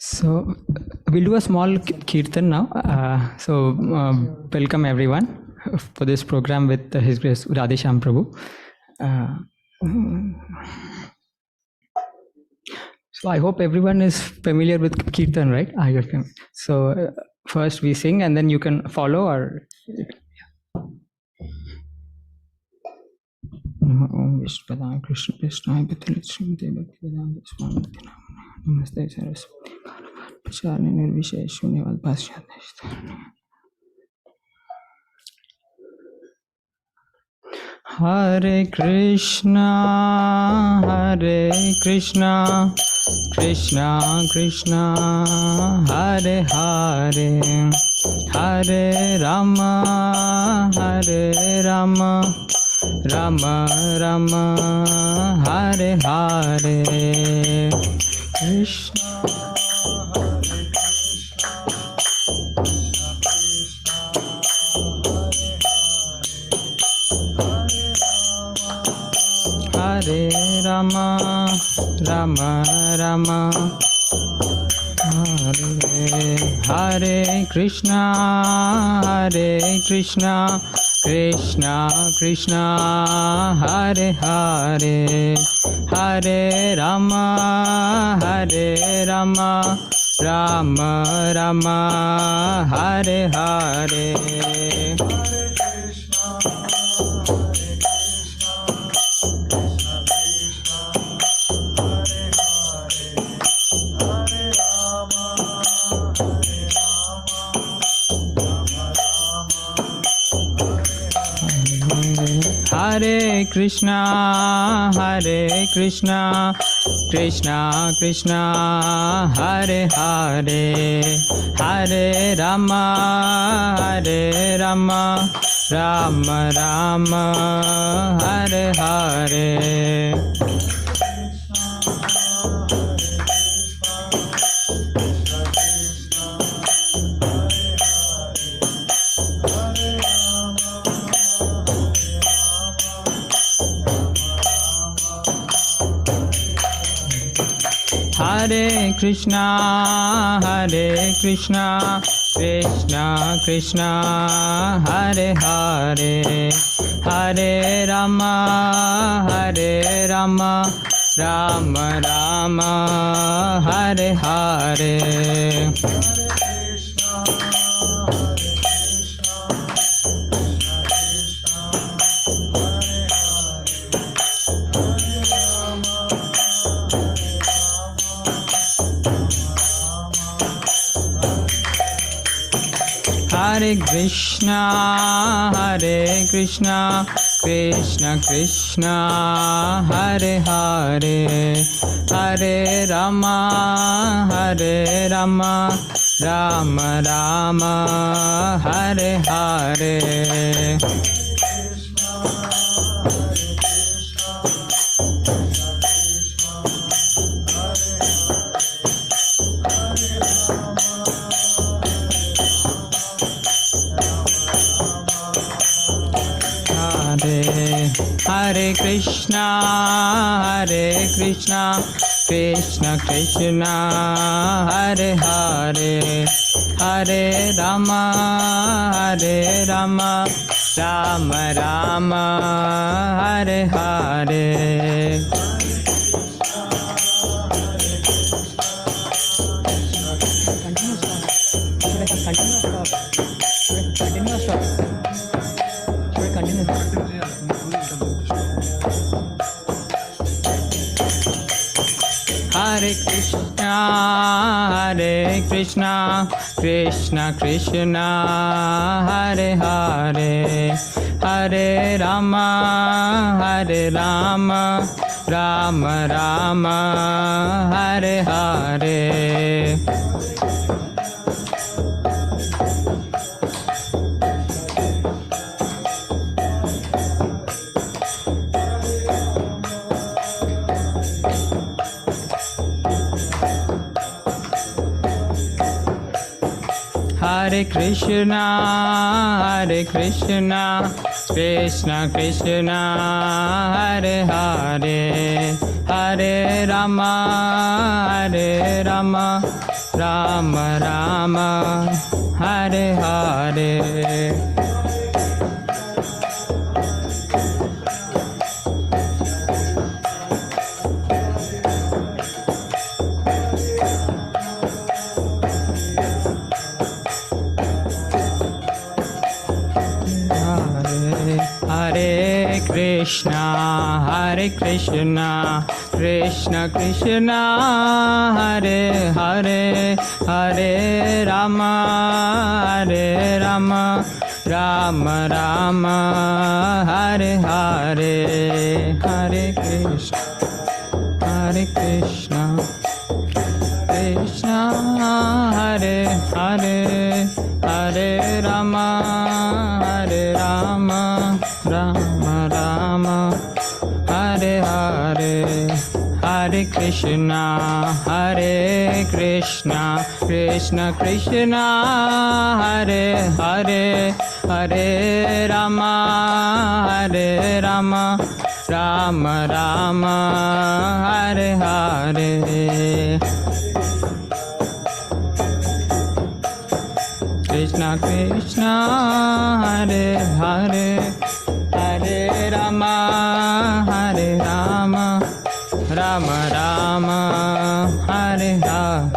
So we'll do a small kirtan now. Welcome everyone for this program with His Grace Radheshyam Prabhu. So I hope everyone is familiar with kirtan, right? So first we sing and then you can follow or. Om Vishnu Padang Krishna Krishna Bhakti Vedanta Swami Namaste Saraswati Pacharni Nirvishay Shunyavad Bhasyadeshta. Hare Krishna Krishna Krishna Hare Hare Hare Rama Rama Rama Hare Hare Krishna Hare Rama Rama Rama Hare Krishna Krishna Krishna Hare Hare Hare Rama Rama Rama Hare Hare Hare Krishna Krishna Krishna Hare Hare Hare Rama Rama Rama Hare Hare Hare Krishna Krishna Krishna Hare Hare Hare Rama Rama Rama Hare Hare Hare Krishna Krishna Krishna Hare Hare Hare Rama Rama Rama Hare Hare Hare Krishna Krishna Krishna Hare Hare Hare Rama Rama Rama Hare Hare Hare Krishna Krishna Krishna Hare Hare Hare Rama Rama Rama Hare Hare Hare Krishna Krishna Krishna Hare Hare Hare Rama Rama Rama, Hare Hare. Hare Krishna, Hare Krishna, Krishna Krishna, Hare Hare, Hare Rama, Hare Rama, Rama Rama, Hare Hare, Hare Krishna, Hare Krishna, Krishna Hare Hare, Hare Rama, Hare Rama, Rama Rama, Hare Hare. Hare Krishna, Hare Krishna, Krishna Krishna, Hare Hare, Hare Rama, Hare Rama, Rama Rama, Hare Hare. Krishna Krishna, Hare Hare, Hare Rama, Hare Rama, Rama Rama, Hare Hare.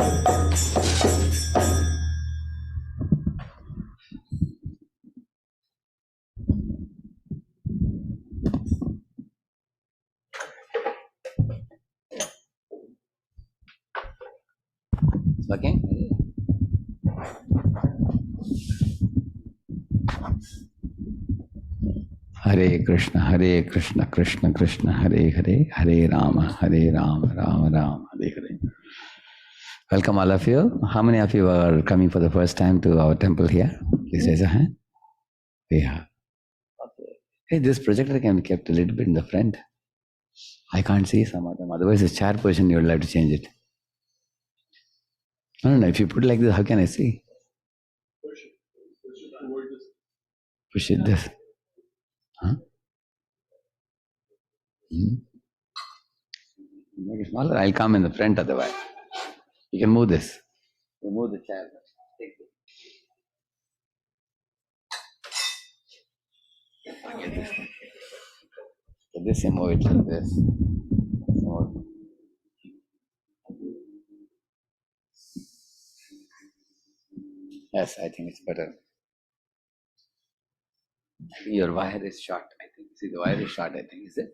Okay. Hare Krishna, Krishna Krishna, Hare Hare, Hare Rama, Rama Rama, Hare Hare. Welcome all of you. How many of you are coming for the first time to our temple here? Please raise your hand. Yeah. Okay. Hey, this projector can be kept a little bit in the front. I can't see some of them. Otherwise, the chair position, you'll have to change it. No. If you put it like this, how can I see? Push it this. Huh? Make it smaller. I'll come in the front otherwise. You can move this. You move the chair. Take it. Get this one. Get this and move it like this. Yes, I think it's better. Your wire is short, I think. See, the wire is short, I think, is it?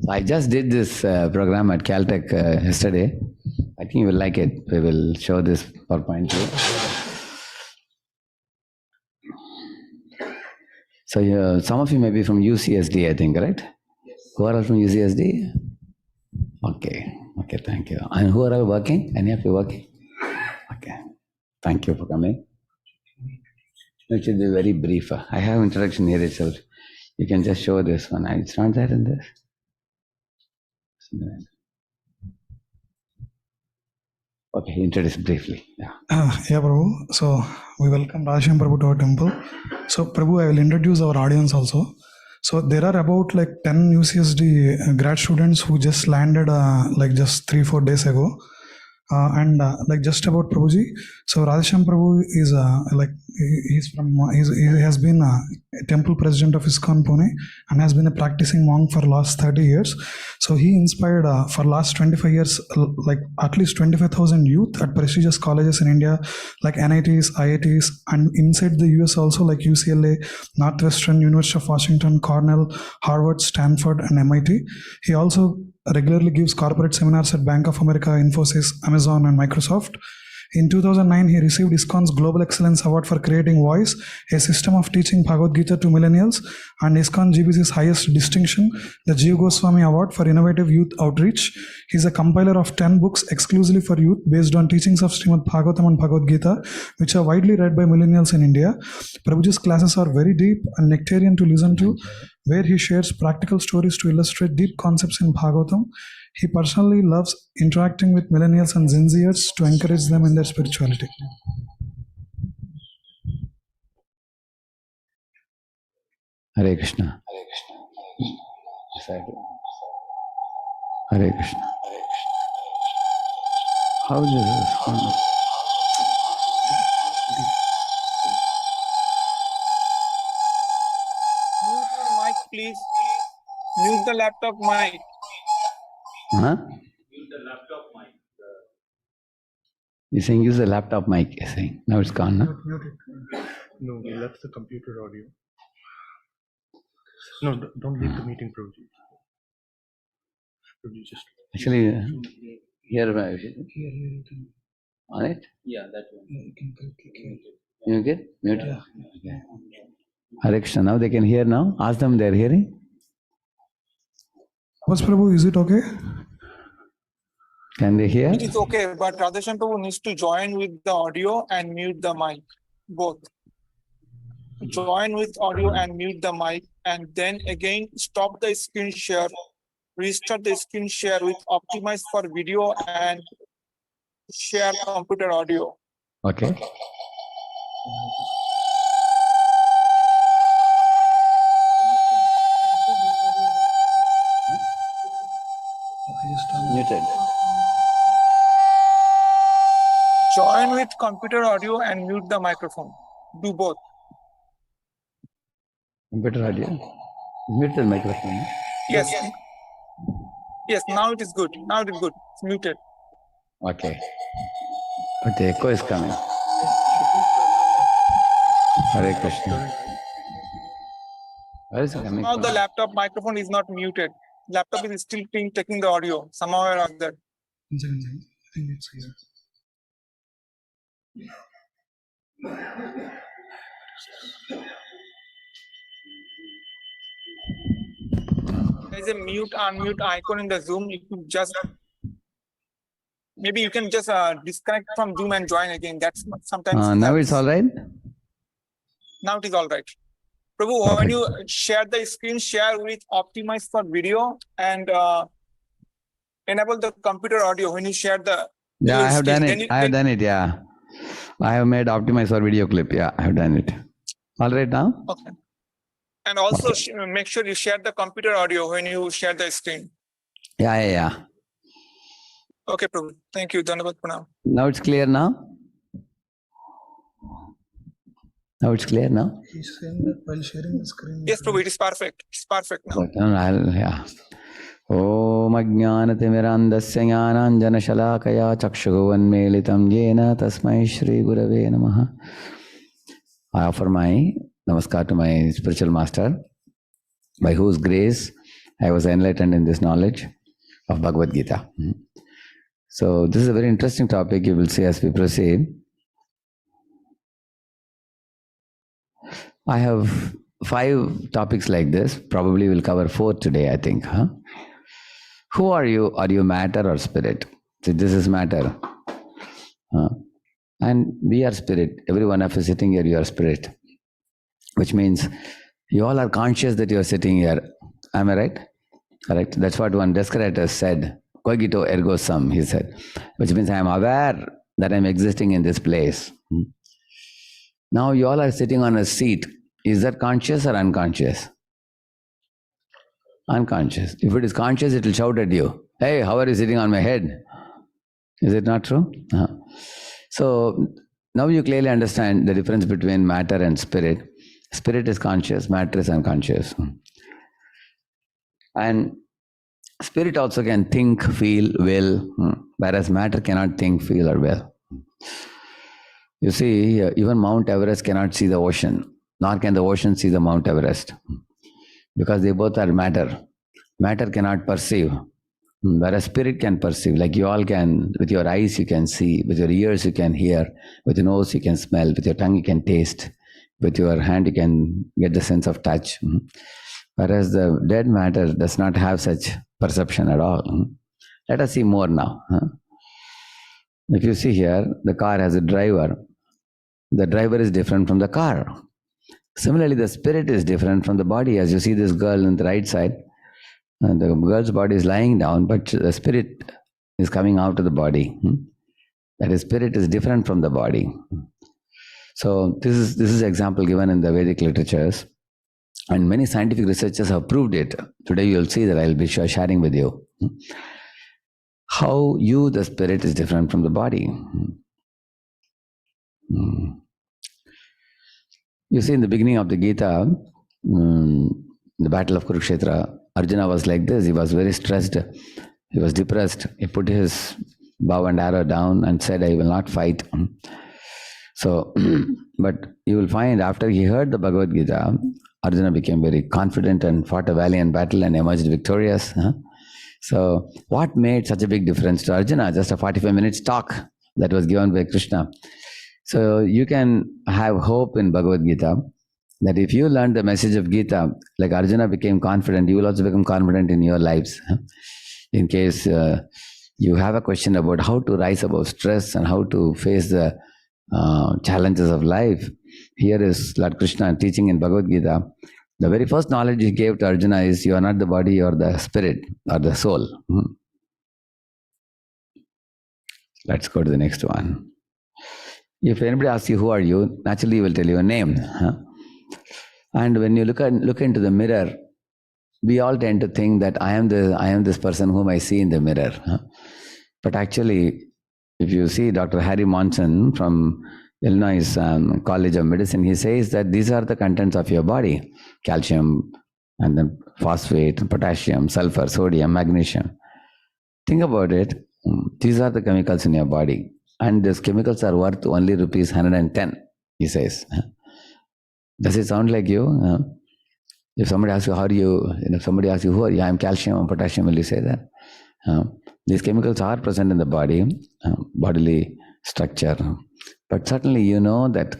So I just did this program at Caltech yesterday. I think you will like it. We will show this PowerPoint to you. So some of you may be from UCSD, I think, right? Yes. Who are all from UCSD? Okay, thank you. And who are all working? Any of you working? Okay, thank you for coming. It should be very brief. I have introduction here itself. You can just show this one. It's not there in this. Okay, introduce briefly. Yeah, Prabhu. So we welcome Radheshyam Prabhu to our temple. So Prabhu, I will introduce our audience also. So there are about like 10 UCSD grad students who just landed like just 3-4 days ago. And like just about Prabhuji, so Radheshyam Prabhu is he has been a temple president of ISKCON Pune and has been a practicing monk for last 30 years. So he inspired for last 25 years like at least 25,000 youth at prestigious colleges in India like NITs, IITs, and inside the US also like UCLA, Northwestern, University of Washington, Cornell, Harvard, Stanford, and MIT. He also regularly gives corporate seminars at Bank of America, Infosys, Amazon, and Microsoft. In 2009, he received ISKCON's Global Excellence Award for creating Voice, a system of teaching Bhagavad Gita to millennials, and ISKCON GBC's highest distinction, the Jeev Goswami Award for Innovative Youth Outreach. He is a compiler of 10 books exclusively for youth based on teachings of Srimad Bhagavatam and Bhagavad Gita, which are widely read by millennials in India. Prabhuji's classes are very deep and nectarian to listen to, where he shares practical stories to illustrate deep concepts in Bhagavatam. He personally loves interacting with millennials and Gen Zers to encourage them in their spirituality. Hare Krishna. Hare Krishna. How does this respond? Mute your mic, please. Mute the laptop mic. Huh? You're saying use the laptop mic, you're saying. Now it's gone, no? No, we left the computer audio. No, don't leave the meeting, Prabhuji. Prabhuji, just... Actually, here, on it? Yeah, that one. You get? Mute? Yeah. Okay. Hare Krishna, now they can hear now? Ask them they're hearing? Was Prabhu, is it okay? Can they hear? It is okay, but Radheshyam Prabhu needs to join with the audio and mute the mic. Both. Join with audio and mute the mic, and then again stop the screen share, restart the screen share with optimize for video and share computer audio. Okay. Muted. Join with computer audio and mute the microphone. Do both. Computer audio. Mute the microphone. Yes. Yes, now it is good. Now it is good. It's muted. Okay. But the echo is coming. Hare Krishna. Where is it coming Now from? the laptop microphone is not muted. Laptop is still taking the audio somehow or other. I think it's here. There is a mute unmute icon in the Zoom. You could just maybe you can just disconnect from Zoom and join again. That's sometimes Now it's all right? Now it is all right. Prabhu, when you share the screen, share with optimize for video and enable the computer audio when you share the Yeah, I have done then it. I have done it, yeah. I have made optimize for video clip. Yeah, I have done it. All right now? Okay. And also make sure you share the computer audio when you share the screen. Yeah. Okay, Prabhu. Thank you. Dhanavat Pranam. Now it's clear now? Now it's clear now? He's saying that while sharing the screen. Yes, Prabhu, it is perfect. It's perfect now. But, yeah. Om ajnanatimirandasya jnananjanashalakaya chakshuguvanmelitam yena tasmai shri gurave namaha. I offer my namaskar to my spiritual master, by whose grace I was enlightened in this knowledge of Bhagavad Gita. So this is a very interesting topic, you will see as we proceed. I have 5 topics like this. Probably we'll cover 4 today, I think. Who are you? Are you matter or spirit? See, this is matter. And we are spirit. Every one of us sitting here, you are spirit. Which means you all are conscious that you are sitting here. Am I right? Correct. That's what one Descartes said. Cogito ergo sum, he said. Which means I am aware that I am existing in this place. Now you all are sitting on a seat. Is that conscious or unconscious? Unconscious. If it is conscious, it will shout at you. Hey, how are you sitting on my head? Is it not true? So now you clearly understand the difference between matter and spirit. Spirit is conscious, matter is unconscious. And spirit also can think, feel, will, whereas matter cannot think, feel, or will. You see, even Mount Everest cannot see the ocean, nor can the ocean see the Mount Everest, because they both are matter. Matter cannot perceive, whereas spirit can perceive. Like you all can, with your eyes you can see, with your ears you can hear, with your nose you can smell, with your tongue you can taste, with your hand you can get the sense of touch. Whereas the dead matter does not have such perception at all. Let us see more now. If you see here, the car has a driver. The driver is different from the car. Similarly, the spirit is different from the body. As you see this girl on the right side, the girl's body is lying down, but the spirit is coming out of the body. That is, spirit is different from the body. So this is example given in the Vedic literatures, and many scientific researchers have proved it. Today you will see that I will be sharing with you how the spirit is different from the body. You see, in the beginning of the Gita, the battle of Kurukshetra, Arjuna was like this. He was very stressed. He was depressed. He put his bow and arrow down and said, I will not fight. So, but you will find after he heard the Bhagavad Gita, Arjuna became very confident and fought a valiant battle and emerged victorious. So, what made such a big difference to Arjuna? Just a 45-minute talk that was given by Krishna. So, you can have hope in Bhagavad Gita that if you learn the message of Gita, like Arjuna became confident, you will also become confident in your lives. In case you have a question about how to rise above stress and how to face the challenges of life, here is Lord Krishna teaching in Bhagavad Gita. The very first knowledge he gave to Arjuna is you are not the body, you are the spirit or the soul. Let's go to the next one. If anybody asks you who are you, naturally you will tell you a name. And when you look into the mirror, we all tend to think that I am this person whom I see in the mirror. But actually, if you see Dr. Harry Monson from Illinois College of Medicine, he says that these are the contents of your body: calcium, and then phosphate, potassium, sulfur, sodium, magnesium. Think about it. These are the chemicals in your body, and these chemicals are worth only rupees 110. He says. Does it sound like you? If somebody asks you how are you, if somebody asks you who are you, I am calcium and potassium. Will you say that? These chemicals are present in the body, bodily structure. But certainly you know that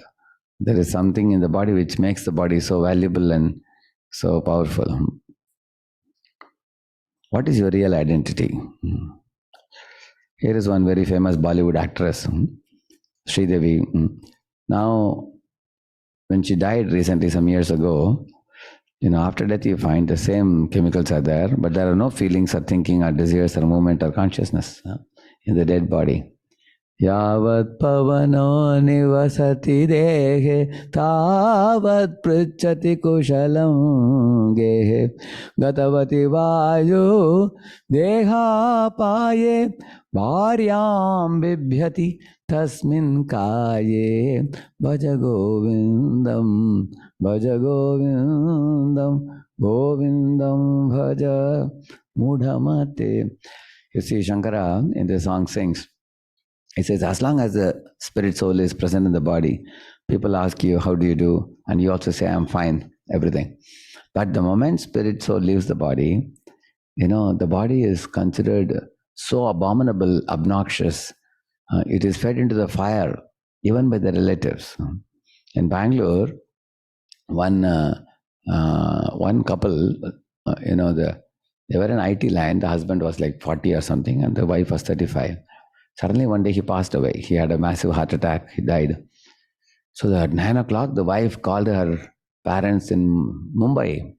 there is something in the body which makes the body so valuable and so powerful. What is your real identity? Here is one very famous Bollywood actress, Sridevi. Now, when she died recently, some years ago, after death you find the same chemicals are there, but there are no feelings or thinking or desires or movement or consciousness in the dead body. Yavat pavano nivasati dehe tavat pritchati kushalam gehe gatavati vayu deha paye bharyam bibhyati tasmin kaye bhaja govindam govindam bhaja mudhamate. You see, Shankara in the song sings, he says, as long as the spirit soul is present in the body, people ask you, how do you do? And you also say, I'm fine, everything. But the moment spirit soul leaves the body, the body is considered so abominable, obnoxious. It is fed into the fire, even by the relatives. In Bangalore, one couple, they were in IT line. The husband was like 40 or something, and the wife was 35. Suddenly one day he passed away. He had a massive heart attack. He died. So at 9 o'clock, the wife called her parents in Bombay,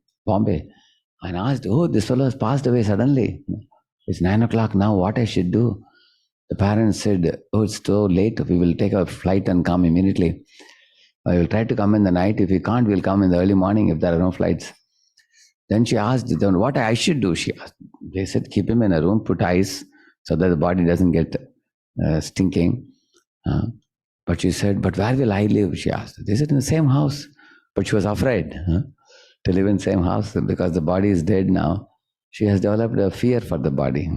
and asked, oh, this fellow has passed away suddenly. It's 9 o'clock now, what I should do? The parents said, oh, it's so late. We will take a flight and come immediately. I will try to come in the night. If we can't, we'll come in the early morning if there are no flights. Then she asked them what I should do. She asked. They said, keep him in a room, put ice so that the body doesn't get stinking. But she said, but where will I live? She asked. They said, in the same house. But she was afraid to live in the same house because the body is dead now. She has developed a fear for the body.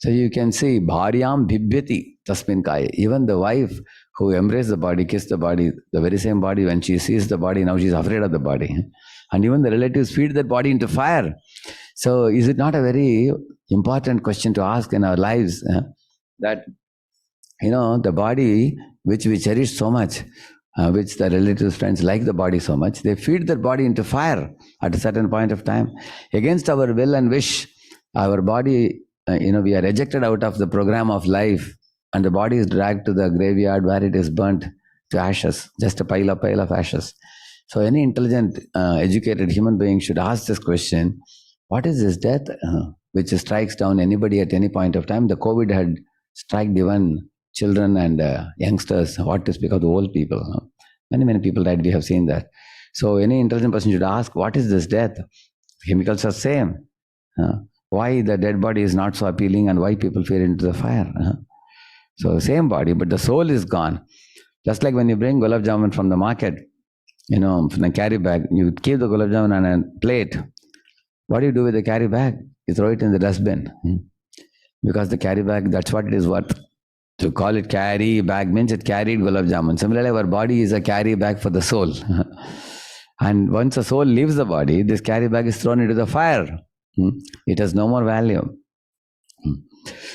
So you can see, bharyam bhibhyati tasmin kaya. Even the wife who embraced the body, kissed the body, the very same body, when she sees the body, now she's afraid of the body. And even the relatives feed that body into fire. So is it not a very important question to ask in our lives that, the body which we cherish so much, which the relatives, friends like the body so much, they feed their body into fire at a certain point of time. Against our will and wish, our body, we are ejected out of the program of life, and the body is dragged to the graveyard where it is burnt to ashes, just a pile of ashes. So any intelligent, educated human being should ask this question, what is this death which strikes down anybody at any point of time? The COVID had struck even children and youngsters, what to speak of the old people. Many people died, we have seen that. So any intelligent person should ask, what is this death? Chemicals are same. Why the dead body is not so appealing and why people fear into the fire? So same body, but the soul is gone. Just like when you bring gulab jamun from the market, in a carry bag, you keep the gulab jamun on a plate. What do you do with the carry bag? You throw it in the dustbin. Because the carry bag, that's what it is worth. To call it carry bag means it carried gulab jamun. Similarly, our body is a carry bag for the soul. And once the soul leaves the body, this carry bag is thrown into the fire. It has no more value.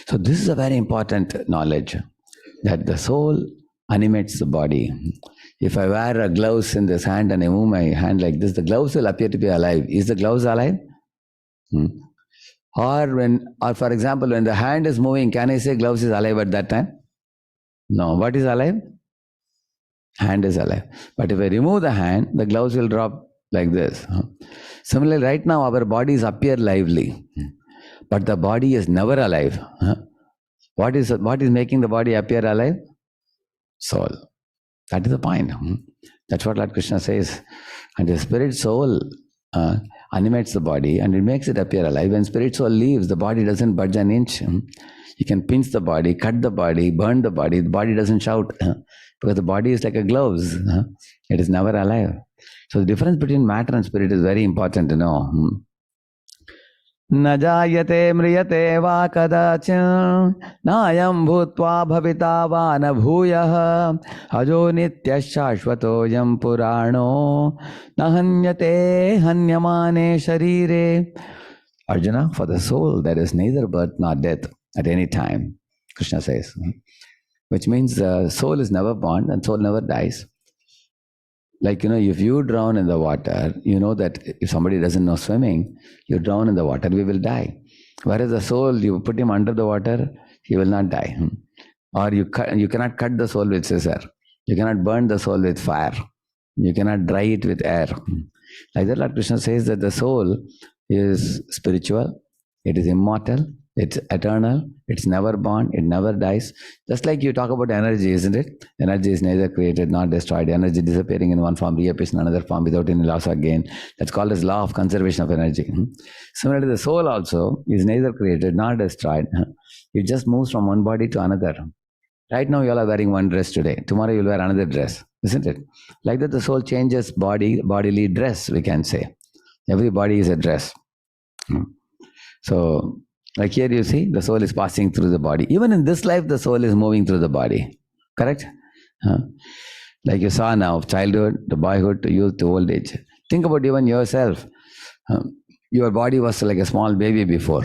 So this is a very important knowledge, that the soul animates the body. If I wear a gloves in this hand and I move my hand like this, the gloves will appear to be alive. Is the gloves alive? Or for example, when the hand is moving, can I say gloves is alive at that time? No. What is alive? Hand is alive. But if I remove the hand, the gloves will drop like this. Similarly, right now our bodies appear lively, but the body is never alive. What is making the body appear alive? Soul. That is the point. That's what Lord Krishna says. And the spirit soul animates the body and it makes it appear alive. When spirit soul leaves, the body doesn't budge an inch. You can pinch the body, cut the body, burn the body doesn't shout. Because the body is like a gloves. It is never alive. So the difference between matter and spirit is very important to know. न जायते म्रियते वा कदाचित् नायं भूत्वा भविता वा न भूयः अजो नित्यः शाश्वतोऽयं पुराणो न हन्यते हन्यमाने शरीरे. Arjuna, for the soul there is neither birth nor death at any time, Krishna says. Which means the soul is never born and soul never dies. Like, if you drown in the water, you know that if somebody doesn't know swimming, you drown in the water, we will die. Whereas the soul, you put him under the water, he will not die. Or you cannot cut the soul with scissor. You cannot burn the soul with fire. You cannot dry it with air. Like that, Lord Krishna says that the soul is spiritual, it is immortal, it's eternal, it's never born, it never dies. Just like you talk about energy, isn't it? Energy is neither created nor destroyed. Energy disappearing in one form, reappears in another form without any loss or gain. That's called as law of conservation of energy. Similarly, the soul also is neither created nor destroyed. It just moves from one body to another. Right now you all are wearing one dress today. Tomorrow you'll wear another dress, isn't it? Like that the soul changes bodily dress, we can say. Every body is a dress. So, like here you see, the soul is passing through the body. Even in this life, the soul is moving through the body. Correct? Like you saw now, childhood, to boyhood, to youth, to old age. Think about even yourself. Your body was like a small baby before.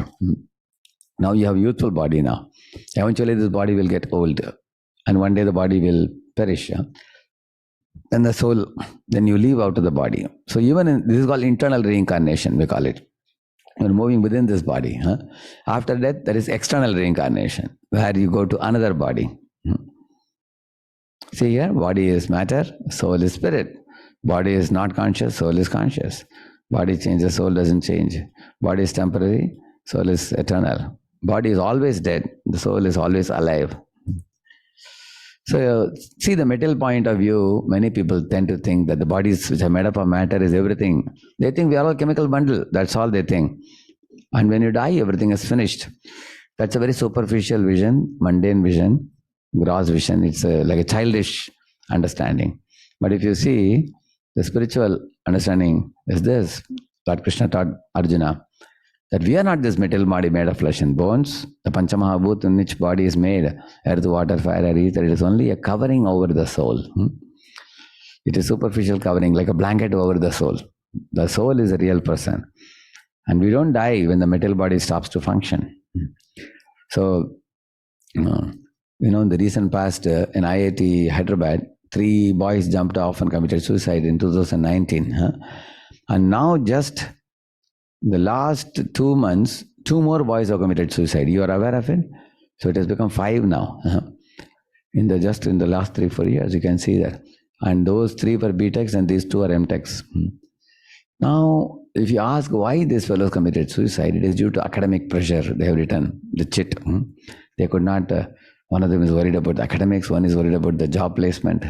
Now you have youthful body now. Eventually this body will get old. And one day the body will perish. Then the soul, then you leave out of the body. So even this is called internal reincarnation, we call it. You're moving within this body. After death, there is external reincarnation, where you go to another body. See here, body is matter, soul is spirit. Body is not conscious, soul is conscious. Body changes, soul doesn't change. Body is temporary, soul is eternal. Body is always dead, the soul is always alive. So, see the material point of view, many people tend to think that the bodies which are made up of matter is everything. They think we are all a chemical bundle, that's all they think. And when you die, everything is finished. That's a very superficial vision, mundane vision, gross vision. It's like a childish understanding. But if you see, the spiritual understanding is this. Lord Krishna taught Arjuna that we are not this material body made of flesh and bones. The Panchamahabhut in which body is made, earth, water, fire, air, ether, it is only a covering over the soul. It is superficial covering, like a blanket over the soul. The soul is a real person. And we don't die when the material body stops to function. So, in the recent past, in IIT Hyderabad, 3 boys jumped off and committed suicide in 2019. And now just the last 2 months, 2 more boys have committed suicide. You are aware of it? So it has become 5 now. In the last 3-4 years, you can see that. And those 3 were BTechs and these 2 are MTechs. Now, if you ask why these fellows committed suicide, it is due to academic pressure. They have written the chit. They could not, one of them is worried about academics, one is worried about the job placement,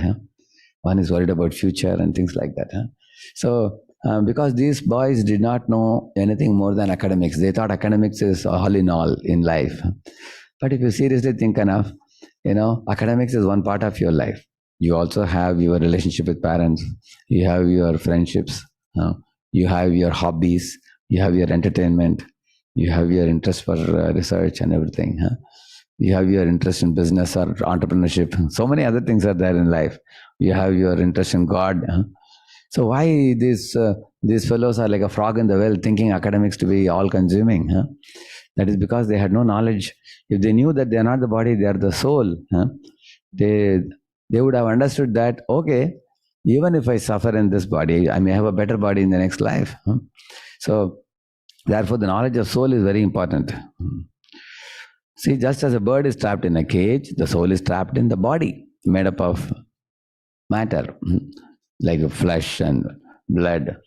one is worried about future and things like that. So, because these boys did not know anything more than academics, they thought academics is all in all in life. But if you seriously think enough, academics is one part of your life. You also have your relationship with parents, you have your friendships, you have your hobbies, you have your entertainment, you have your interest for research and everything. You have your interest in business or entrepreneurship. So many other things are there in life. You have your interest in God. So why these fellows are like a frog in the well, thinking academics to be all-consuming? That is because they had no knowledge. If they knew that they are not the body, they are the soul, they would have understood that, okay, even if I suffer in this body, I may have a better body in the next life. So, therefore, the knowledge of soul is very important. See, just as a bird is trapped in a cage, the soul is trapped in the body, made up of matter, like flesh and blood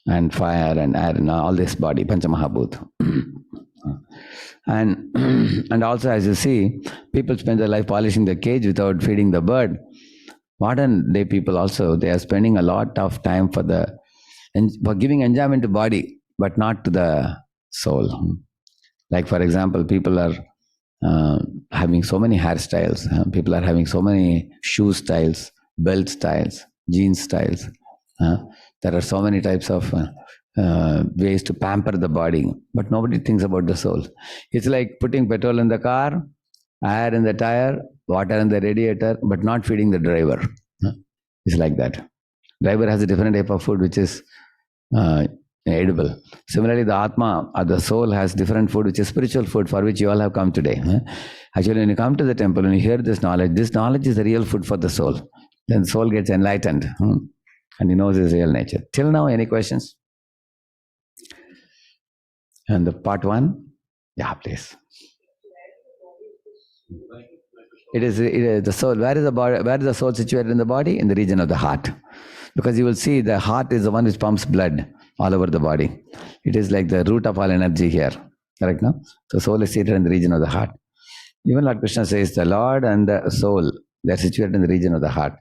and fire and air and all this body, Panchamahabhut. And also, as you see, people spend their life polishing the cage without feeding the bird. Modern day people also, they are spending a lot of time for giving enjoyment to body, but not to the soul. Like, for example, people are having so many hairstyles. People are having so many shoe styles, belt styles, jean styles. There are so many types of ways to pamper the body, but nobody thinks about the soul. It's like putting petrol in the car, air in the tire, water in the radiator, but not feeding the driver. It's like that. Driver has a different type of food which is edible. Similarly, the Atma or the soul has different food which is spiritual food for which you all have come today. Actually, when you come to the temple and you hear this knowledge is the real food for the soul. Then the soul gets enlightened and he knows his real nature. Till now, any questions? And the part 1? Yeah, please. It is the soul. Where is the body? Where is the soul situated in the body? In the region of the heart. Because you will see the heart is the one which pumps blood all over the body. It is like the root of all energy here. Correct, no? So soul is seated in the region of the heart. Even Lord Krishna says the Lord and the soul, they are situated in the region of the heart.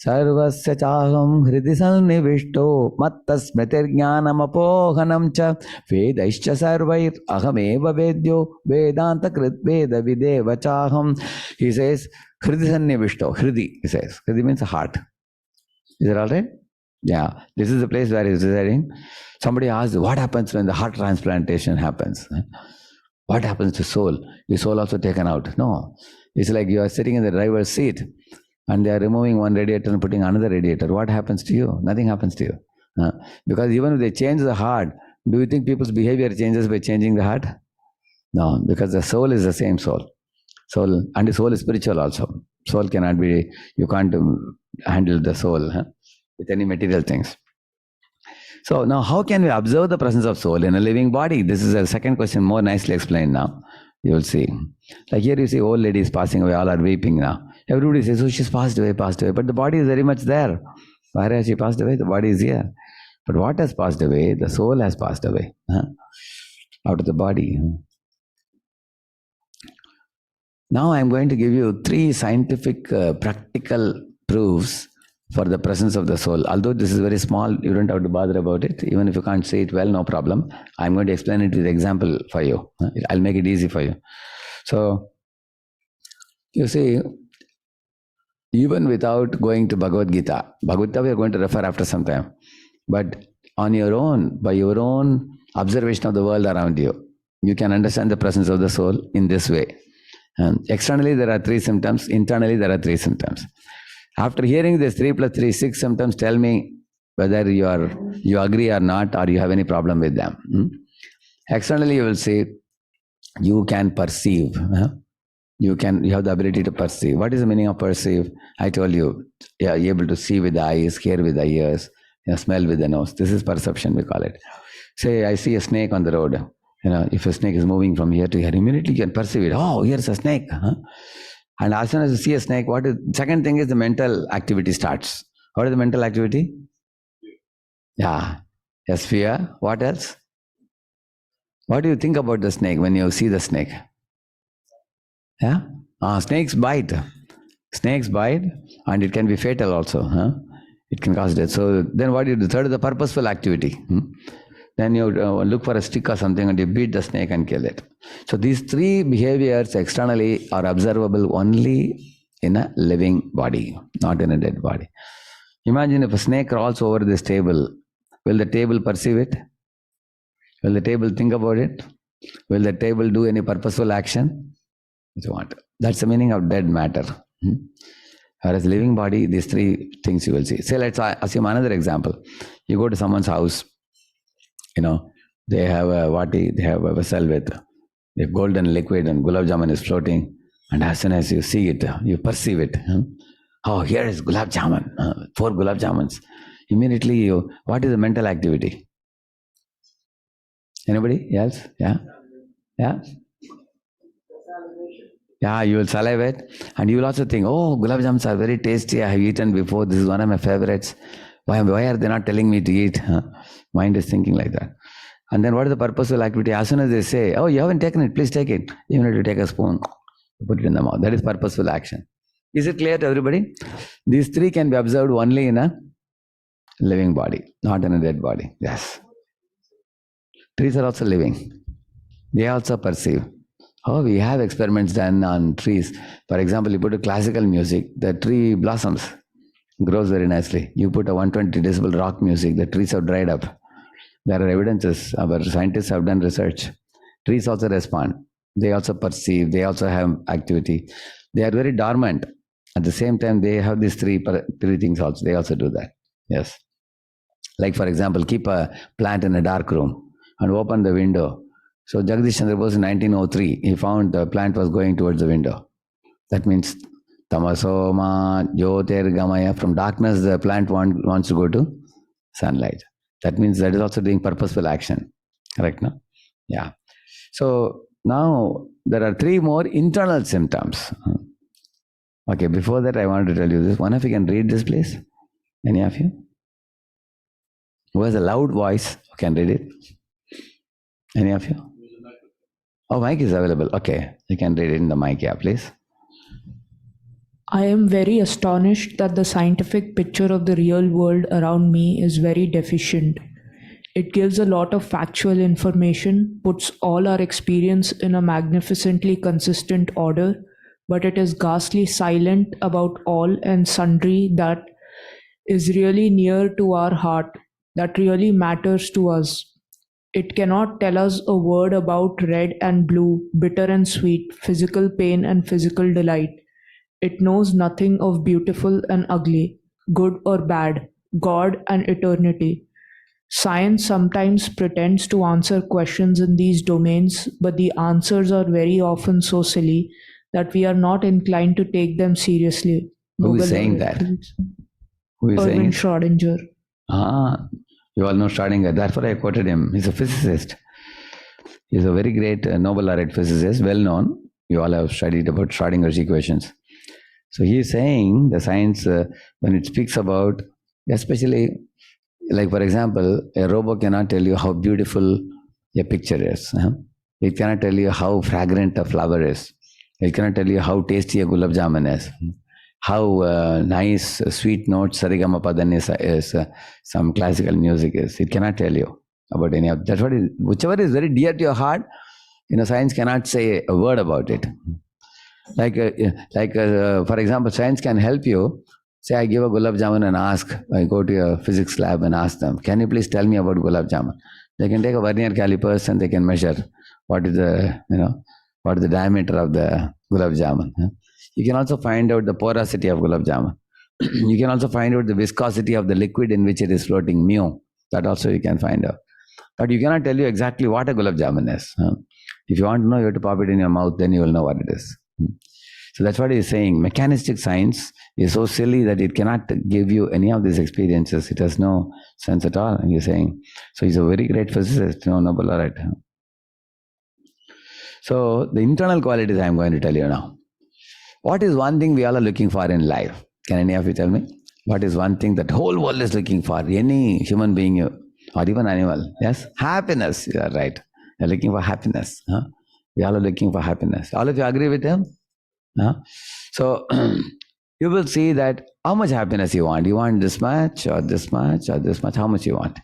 Sarvasya chaham hridi sannivishto mattas smritirjnanam apohanam cha vedaischa sarvair ahameva vedyo vedanta krit veda videva chaham. He says, hridi sannivishto. Hridi, he says. Hridi means heart. Is it all right? Yeah. This is the place where he is residing. Somebody asked, what happens when the heart transplantation happens? What happens to soul? Is soul also taken out? No. It's like you are sitting in the driver's seat and they are removing one radiator and putting another radiator. What happens to you? Nothing happens to you. Because even if they change the heart, do you think people's behavior changes by changing the heart? No, because the soul is the same soul. Soul, and the soul is spiritual also. Soul cannot be, you can't handle the soul with any material things. So now how can we observe the presence of soul in a living body? This is a second question, more nicely explained now. You will see. Like here you see old ladies passing away, all are weeping now. Everybody says, oh, she's passed away. But the body is very much there. Why has she passed away? The body is here. But what has passed away? The soul has passed away out of the body. Now I'm going to give you 3 scientific practical proofs for the presence of the soul. Although this is very small, you don't have to bother about it. Even if you can't say it well, no problem. I'm going to explain it with example for you. I'll make it easy for you. So, you see, even without going to Bhagavad Gita we are going to refer after some time. But on your own, by your own observation of the world around you, you can understand the presence of the soul in this way. Externally, there are 3 symptoms. Internally, there are 3 symptoms. After hearing this 3 plus 3, 6 symptoms, tell me whether you agree or not, or you have any problem with them. Externally, you will say, you can perceive. You have the ability to perceive. What is the meaning of perceive? I told you, you are able to see with the eyes, hear with the ears, smell with the nose. This is perception, we call it. Say, I see a snake on the road. If a snake is moving from here to here, immediately you can perceive it. Oh, here's a snake. And as soon as you see a snake, second thing is the mental activity starts. What is the mental activity? Yeah. Yes, fear. What else? What do you think about the snake when you see the snake? Yeah? Snakes bite. Snakes bite and it can be fatal also. Huh? It can cause death. So then what do you do? Third is the purposeful activity. Then you look for a stick or something and you beat the snake and kill it. So these three behaviors externally are observable only in a living body, not in a dead body. Imagine if a snake crawls over this table, will the table perceive it? Will the table think about it? Will the table do any purposeful action? It won't. That's the meaning of dead matter. Whereas living body, these three things you will see. Say, let's assume another example. You go to someone's house, they have a vessel with a golden liquid and gulab jamun is floating. And as soon as you see it, you perceive it. Oh, here is gulab jamun, 4 gulab jamuns. Immediately what is the mental activity? Anybody else? Yeah? Yeah? Yeah, you will salivate and you will also think, oh, gulab jamuns are very tasty. I have eaten before. This is one of my favorites. Why are they not telling me to eat? Mind is thinking like that. And then what is the purposeful activity? As soon as they say, oh, you haven't taken it, please take it. Even if you take a spoon, put it in the mouth. That is purposeful action. Is it clear to everybody? These three can be observed only in a living body, not in a dead body. Yes. Trees are also living. They also perceive. Oh, we have experiments done on trees. For example, you put a classical music, the tree blossoms, grows very nicely. You put a 120 decibel rock music, the trees have dried up. There are evidences. Our scientists have done research. Trees also respond. They also perceive. They also have activity. They are very dormant. At the same time, they have these three things also. They also do that. Yes. Like, for example, keep a plant in a dark room and open the window. So Jagdish Chandra Bose in 1903, he found the plant was going towards the window. That means tamasoma jyotirgamaya. From darkness, the plant wants to go to sunlight. That means that is also doing purposeful action. Correct, no? Yeah. So now there are 3 more internal symptoms. Okay, before that I want to tell you this. One of you can read this, please? Any of you? Who has a loud voice can read it? Any of you? Oh, mic is available. Okay, you can read it in the mic, yeah, please. I am very astonished that the scientific picture of the real world around me is very deficient. It gives a lot of factual information, puts all our experience in a magnificently consistent order, but it is ghastly silent about all and sundry that is really near to our heart, that really matters to us. It cannot tell us a word about red and blue, bitter and sweet, physical pain and physical delight. It knows nothing of beautiful and ugly, good or bad, God and eternity. Science sometimes pretends to answer questions in these domains, but the answers are very often so silly that we are not inclined to take them seriously. Who is Nobel saying laureate that? physics. Who is saying Erwin it? Schrödinger. You all know Schrödinger. Therefore I quoted him. He's a physicist. He's a very great Nobel laureate physicist, well known. You all have studied about Schrödinger's equations. So he is saying the science, when it speaks about, especially, like for example, a robot cannot tell you how beautiful a picture is. It cannot tell you how fragrant a flower is. It cannot tell you how tasty a gulab jamun is. How nice, sweet notes Sarigama Padan is some classical music is. It cannot tell you about any of that. Whichever is very dear to your heart, science cannot say a word about it. Like for example, science can help you. Say I give a gulab jamun and ask, I go to a physics lab and ask them, can you please tell me about gulab jamun? They can take a vernier calipers and they can measure what is the diameter of the gulab jamun. You can also find out the porosity of gulab jamun. You can also find out the viscosity of the liquid in which it is floating, mu. That also you can find out. But you cannot tell you exactly what a gulab jamun is. If you want to know, you have to pop it in your mouth, then you will know what it is. So that's what he's saying. Mechanistic science is so silly that it cannot give you any of these experiences. It has no sense at all, he's saying. So he's a very great physicist, Nobel laureate. So the internal qualities I'm going to tell you now. What is one thing we all are looking for in life? Can any of you tell me? What is one thing that whole world is looking for? Any human being or even animal? Yes? Happiness. You are right. They're looking for happiness. Huh? We all are looking for happiness. All of you agree with him? Huh? So you will see that how much happiness you want. You want this much or this much or this much. How much you want?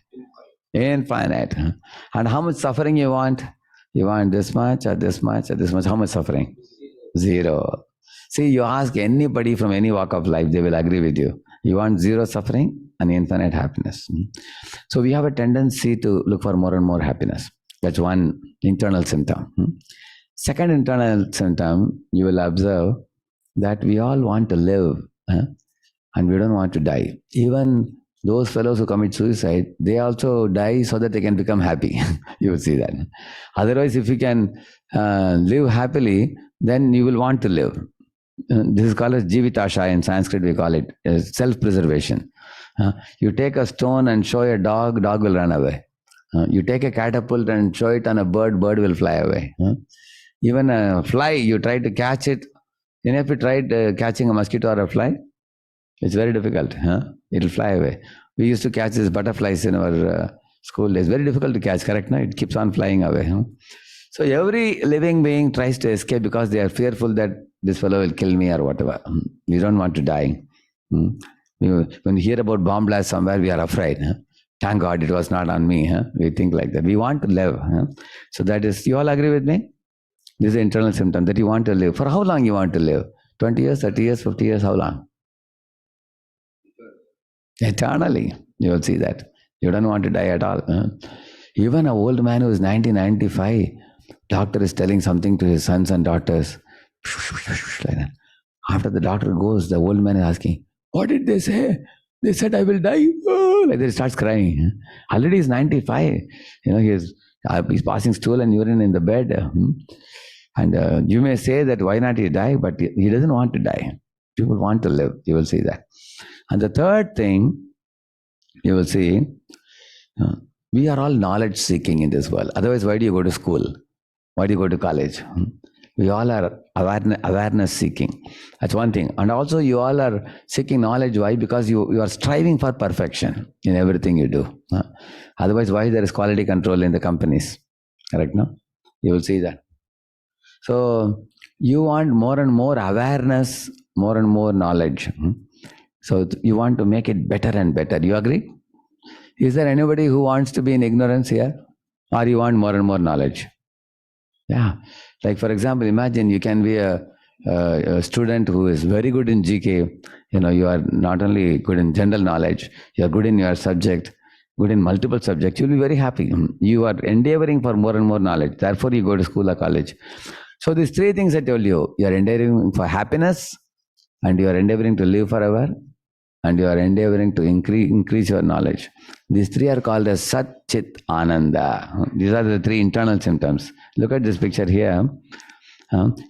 Infinite. Huh? And how much suffering you want? You want this much or this much or this much. How much suffering? Zero. See, you ask anybody from any walk of life, they will agree with you. You want zero suffering and infinite happiness. So we have a tendency to look for more and more happiness. That's one internal symptom. Second internal symptom, you will observe that we all want to live and we don't want to die. Even those fellows who commit suicide, they also die so that they can become happy. You will see that. Otherwise, if you can live happily, then you will want to live. This is called as jivitasha in Sanskrit, we call it self-preservation. You take a stone and show a dog, dog will run away. You take a catapult and show it on a bird, bird will fly away. Even a fly, you try to catch it. If you tried catching a mosquito or a fly, it's very difficult. It'll fly away. We used to catch these butterflies in our school days. Very difficult to catch, correct? No? It keeps on flying away. So every living being tries to escape because they are fearful that this fellow will kill me or whatever. We don't want to die. When we hear about bomb blast somewhere, we are afraid. Thank God it was not on me. We think like that. We want to live. So that is, you all agree with me? This is the internal symptom that you want to live. For how long you want to live? 20 years, 30 years, 50 years, how long? Eternally. You will see that. You don't want to die at all. Even an old man who is 90, 95, doctor is telling something to his sons and daughters. Like that. After the doctor goes, the old man is asking, what did they say? They said I will die. Oh, like that, he starts crying. Already he's 95. He's passing stool and urine in the bed. And you may say that why not he die? But he doesn't want to die. People want to live. You will see that. And the third thing, you will see, we are all knowledge seeking in this world. Otherwise, why do you go to school? Why do you go to college? We all are awareness seeking. That's one thing. And also you all are seeking knowledge. Why? Because you are striving for perfection in everything you do. Otherwise, why there is quality control in the companies? Correct, no? You will see that. So you want more and more awareness, more and more knowledge. So you want to make it better and better. You agree? Is there anybody who wants to be in ignorance here? Or you want more and more knowledge? Yeah. Like for example, imagine you can be a student who is very good in GK. You are not only good in general knowledge, you are good in your subject, good in multiple subjects. You'll be very happy. You are endeavoring for more and more knowledge. Therefore, you go to school or college. So these three things I told you, you are endeavoring for happiness, and you are endeavoring to live forever, and you are endeavoring to increase your knowledge. These three are called as Sat, Chit, Ananda. These are the three internal symptoms. Look at this picture here.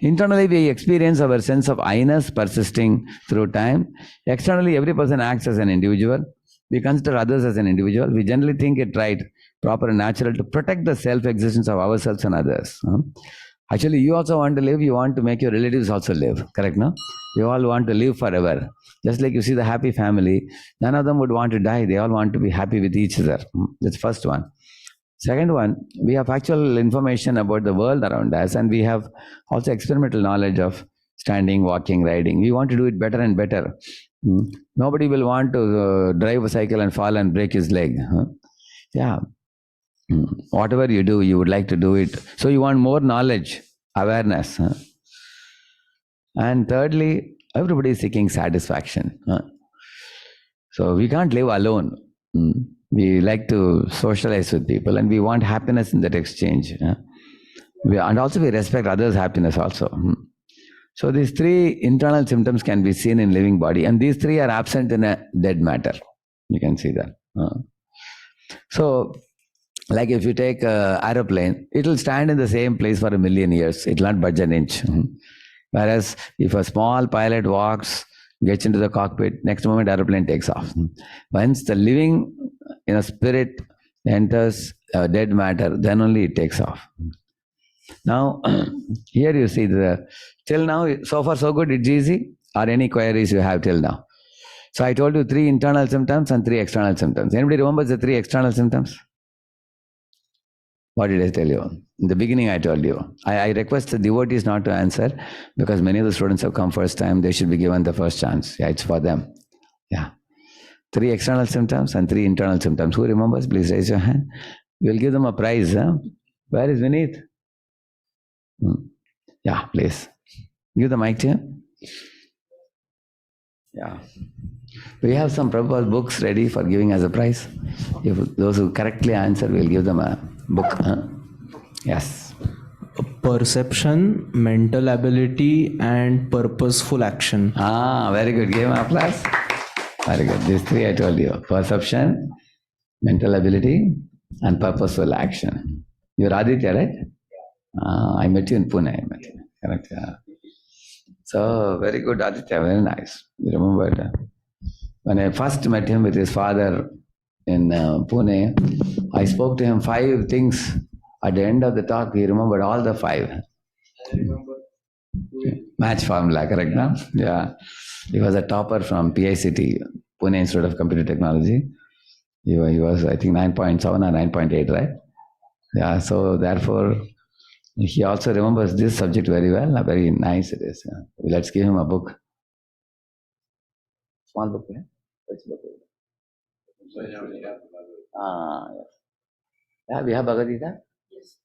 Internally, we experience our sense of I-ness persisting through time. Externally, every person acts as an individual. We consider others as an individual. We generally think it right, proper and natural to protect the self-existence of ourselves and others. Actually, you also want to live. You want to make your relatives also live. Correct, no? You all want to live forever. Just like you see the happy family, none of them would want to die. They all want to be happy with each other. That's first one. Second one, we have actual information about the world around us, and we have also experimental knowledge of standing, walking, riding. We want to do it better and better. Nobody will want to drive a cycle and fall and break his leg. Yeah. Whatever you do, you would like to do it. So you want more knowledge, awareness. And thirdly, everybody is seeking satisfaction. So we can't live alone. We like to socialize with people, and we want happiness in that exchange. And also we respect others' happiness also. So these three internal symptoms can be seen in living body, and these three are absent in a dead matter. You can see that. So, like if you take an aeroplane, it will stand in the same place for 1,000,000 years. It will not budge an inch. Whereas if a small pilot walks, gets into the cockpit, next moment aeroplane takes off. Once the living spirit enters dead matter, then only it takes off. Now, here you see till now, so far so good, it's easy. Or any queries you have till now? So I told you 3 internal symptoms and 3 external symptoms. Anybody remembers the 3 external symptoms? What did I tell you? In the beginning I told you. I request the devotees not to answer because many of the students have come first time. They should be given the first chance. Yeah, it's for them. Yeah. 3 external symptoms and 3 internal symptoms. Who remembers? Please raise your hand. We'll give them a prize. Huh? Where is Vineet? Yeah, please. Give the mic to him. Yeah. We have some Prabhupada books ready for giving as a prize. If those who correctly answer, we'll give them a book. Huh? Yes. Perception, mental ability, and purposeful action. Very good. Give him applause. Very good. These 3 I told you. Perception, mental ability, and purposeful action. You're Aditya, right? I met you in Pune. I met you. Correct. Yeah. So, very good, Aditya. Very nice. You remember when I first met him with his father in Pune, I spoke to him 5 things. At the end of the talk, he remembered all the 5. I remember. Match formula, correct now? Yeah. He was a topper from PICT, Pune Institute of Computer Technology. He was, I think, 9.7 or 9.8, right? Yeah, so therefore, he also remembers this subject very well. Very nice it is. Yeah. Let's give him a book. Small book, yeah? Which book? Yes. Yeah, we have Bhagavad Gita? Yes.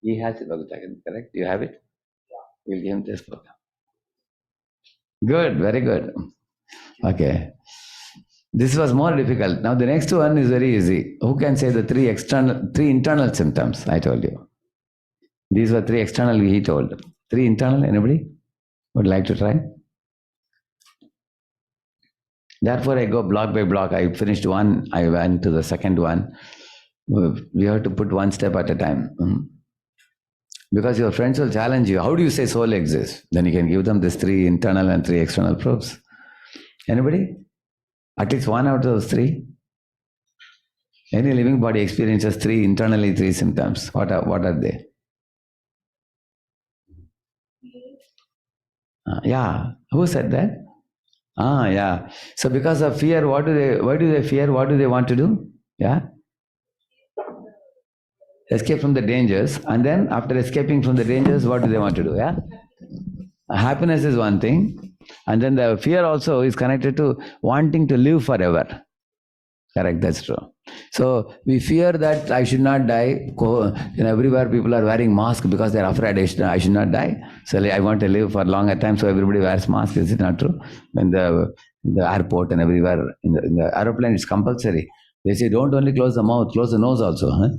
He has the Bhagavad Gita, correct? You have it? Yeah. We'll give him this book. Good, very good. Okay. This was more difficult. Now the next one is very easy. Who can say the 3 internal symptoms I told you? These were 3 external he told. 3 internal, anybody would like to try? Therefore I go block by block. I finished one, I went to the second one. We have to put one step at a time. Because your friends will challenge you. How do you say soul exists? Then you can give them this 3 internal and 3 external proofs. Anybody? At least one out of those 3? Any living body experiences 3 internally 3 symptoms. What are they? Yeah. Who said that? Yeah. So because of fear, why do they fear? What do they want to do? Yeah. Escape from the dangers. And then after escaping from the dangers, what do they want to do? Yeah. Happiness is one thing. And then the fear also is connected to wanting to live forever. Correct, that's true. So we fear that I should not die. Everywhere people are wearing masks because they are afraid I should not die. So I want to live for a longer time, so everybody wears masks. Is it not true? When the airport and everywhere, in the aeroplane, it's compulsory. They say, don't only close the mouth, close the nose also. Huh?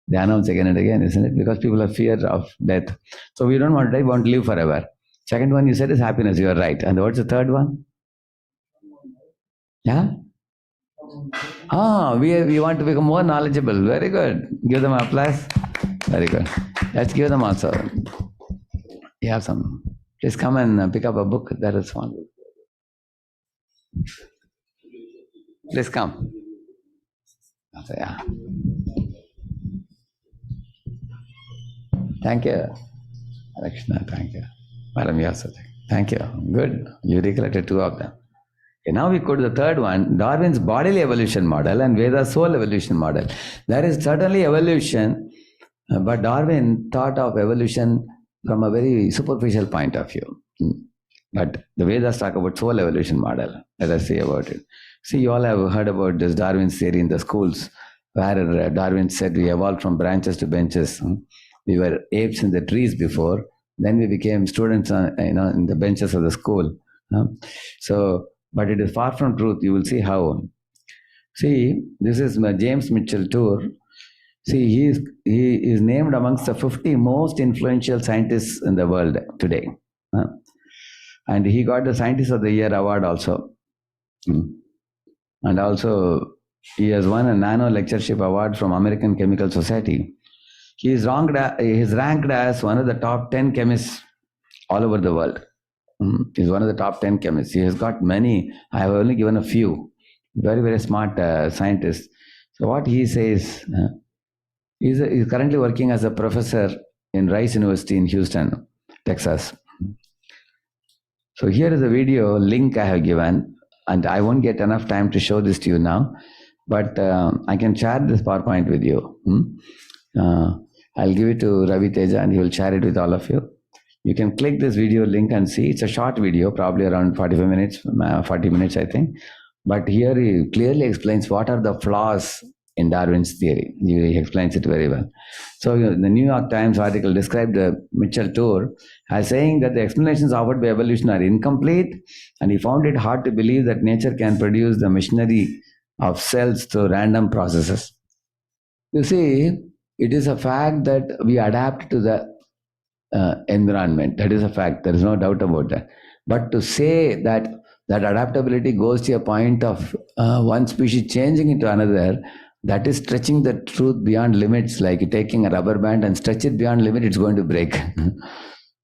They announce again and again, isn't it? Because people have fear of death. So we don't want to die, we want to live forever. Second one you said is happiness, you are right. And what's the third one? Yeah? We want to become more knowledgeable. Very good. Give them applause. Very good. Let's give them also. You have some. Please come and pick up a book. That is one. Please come. Yeah. Thank you. Krishna, thank you. Madam, you also thank you. Good. You recollected 2 of them. Okay, now we go to the third one, Darwin's bodily evolution model and Veda's soul evolution model. There is certainly evolution, but Darwin thought of evolution from a very superficial point of view. But the Vedas talk about soul evolution model. Let us see about it. See, you all have heard about this Darwin's theory in the schools, where Darwin said we evolved from branches to benches. We were apes in the trees before, then we became students in the benches of the school. But it is far from truth. You will see how. See, this is James Mitchell Tour. See, he is named amongst the 50 most influential scientists in the world today. And he got the Scientist of the Year award also. And also, he has won a Nano Lectureship Award from American Chemical Society. He is ranked as one of the top 10 chemists all over the world. He's one of the top 10 chemists. He has got many. I have only given a few. Very, very smart scientist. So what he says, he's currently working as a professor in Rice University in Houston, Texas. So here is a video link I have given. and I won't get enough time to show this to you now, but I can share this PowerPoint with you. I'll give it to Ravi Teja and he will share it with all of you. You can click this video link and see. It's a short video, probably around 45 minutes, 40 minutes, I think. But here he clearly explains what are the flaws in Darwin's theory. He explains it very well. So the New York Times article described Mitchell Tour as saying that the explanations offered by evolution are incomplete, and he found it hard to believe that nature can produce the machinery of cells through random processes. You see, it is a fact that we adapt to the environment. That is a fact. There is no doubt about that. But to say that adaptability goes to a point of one species changing into another, that is stretching the truth beyond limits, like taking a rubber band and stretch it beyond limit, it's going to break.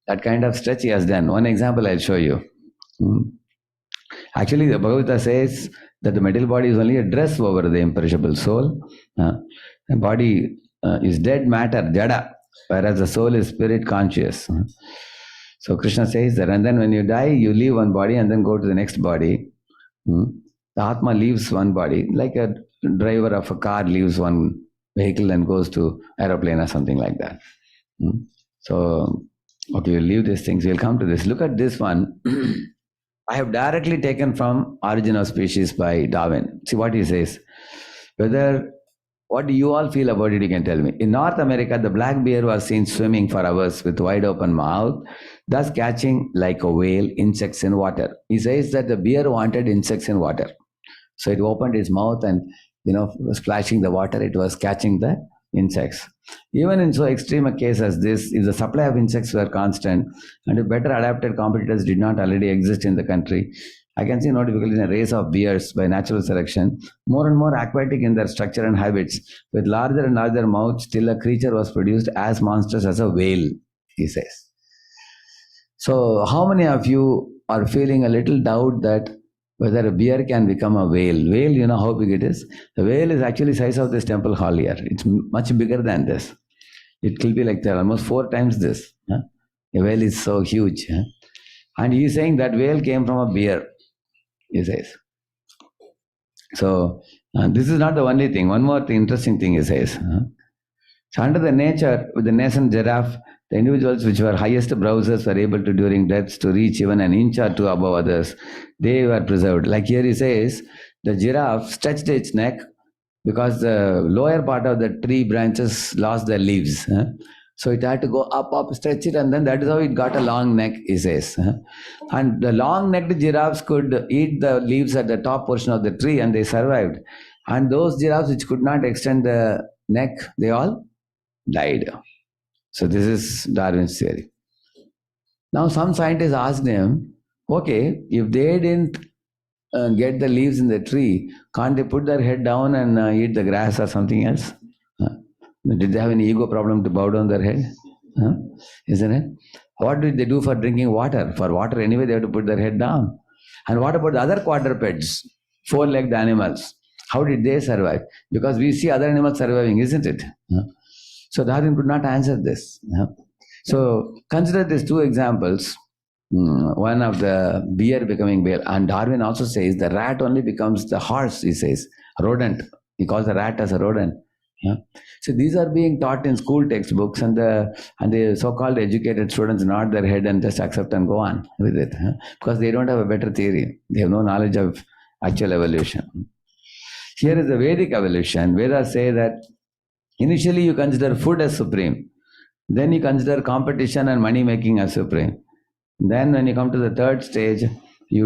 That kind of stretch he has done. One example I'll show you. Actually, the Bhagavad Gita says that the material body is only a dress over the imperishable soul. The body is dead matter, jada, whereas the soul is spirit conscious. So Krishna says that, and then when you die, you leave one body and then go to the next body. The Atma leaves one body, like a driver of a car leaves one vehicle and goes to aeroplane or something like that. So, okay, we'll leave these things, we'll come to this. Look at this one. I have directly taken from Origin of Species by Darwin. See what he says. What do you all feel about it, you can tell me. In North America, the black bear was seen swimming for hours with wide open mouth, thus catching, like a whale, insects in water. He says that the bear wanted insects in water. So it opened its mouth and, splashing the water, it was catching the insects. Even in so extreme a case as this, if the supply of insects were constant and if better adapted competitors did not already exist in the country, I can see no difficulty in a race of bears by natural selection, more and more aquatic in their structure and habits, with larger and larger mouths, till a creature was produced as monstrous as a whale, he says. So how many of you are feeling a little doubt that whether a bear can become a whale? Whale, you know how big it is? The whale is actually the size of this temple hall here. It's much bigger than this. It will be like almost 4 times this. A whale is so huge. And he is saying that whale came from a bear, he says. So this is not the only thing. One more interesting thing he says. So under the nature, with the nascent giraffe, the individuals which were highest browsers were able to, during deaths, to reach even an inch or two above others. They were preserved. Like here he says, the giraffe stretched its neck because the lower part of the tree branches lost their leaves. So it had to go up, stretch it, and then that is how it got a long neck, he says. And the long-necked giraffes could eat the leaves at the top portion of the tree and they survived. And those giraffes which could not extend the neck, they all died. So this is Darwin's theory. Now some scientists asked him, okay, if they didn't get the leaves in the tree, can't they put their head down and eat the grass or something else? Did they have any ego problem to bow down their head? Isn't it? What did they do for drinking water? For water anyway, they have to put their head down. And what about the other quadrupeds, 4-legged animals? How did they survive? Because we see other animals surviving, isn't it? So Darwin could not answer this. So consider these 2 examples. One of the bear becoming bear. And Darwin also says the rat only becomes the horse, he says. Rodent. He calls the rat as a rodent. So these are being taught in school textbooks, and the so-called educated students nod their head and just accept and go on with it. Because they don't have a better theory. They have no knowledge of actual evolution. Here is the Vedic evolution. Vedas say that initially you consider food as supreme. Then you consider competition and money making as supreme. Then when you come to the 3rd stage, you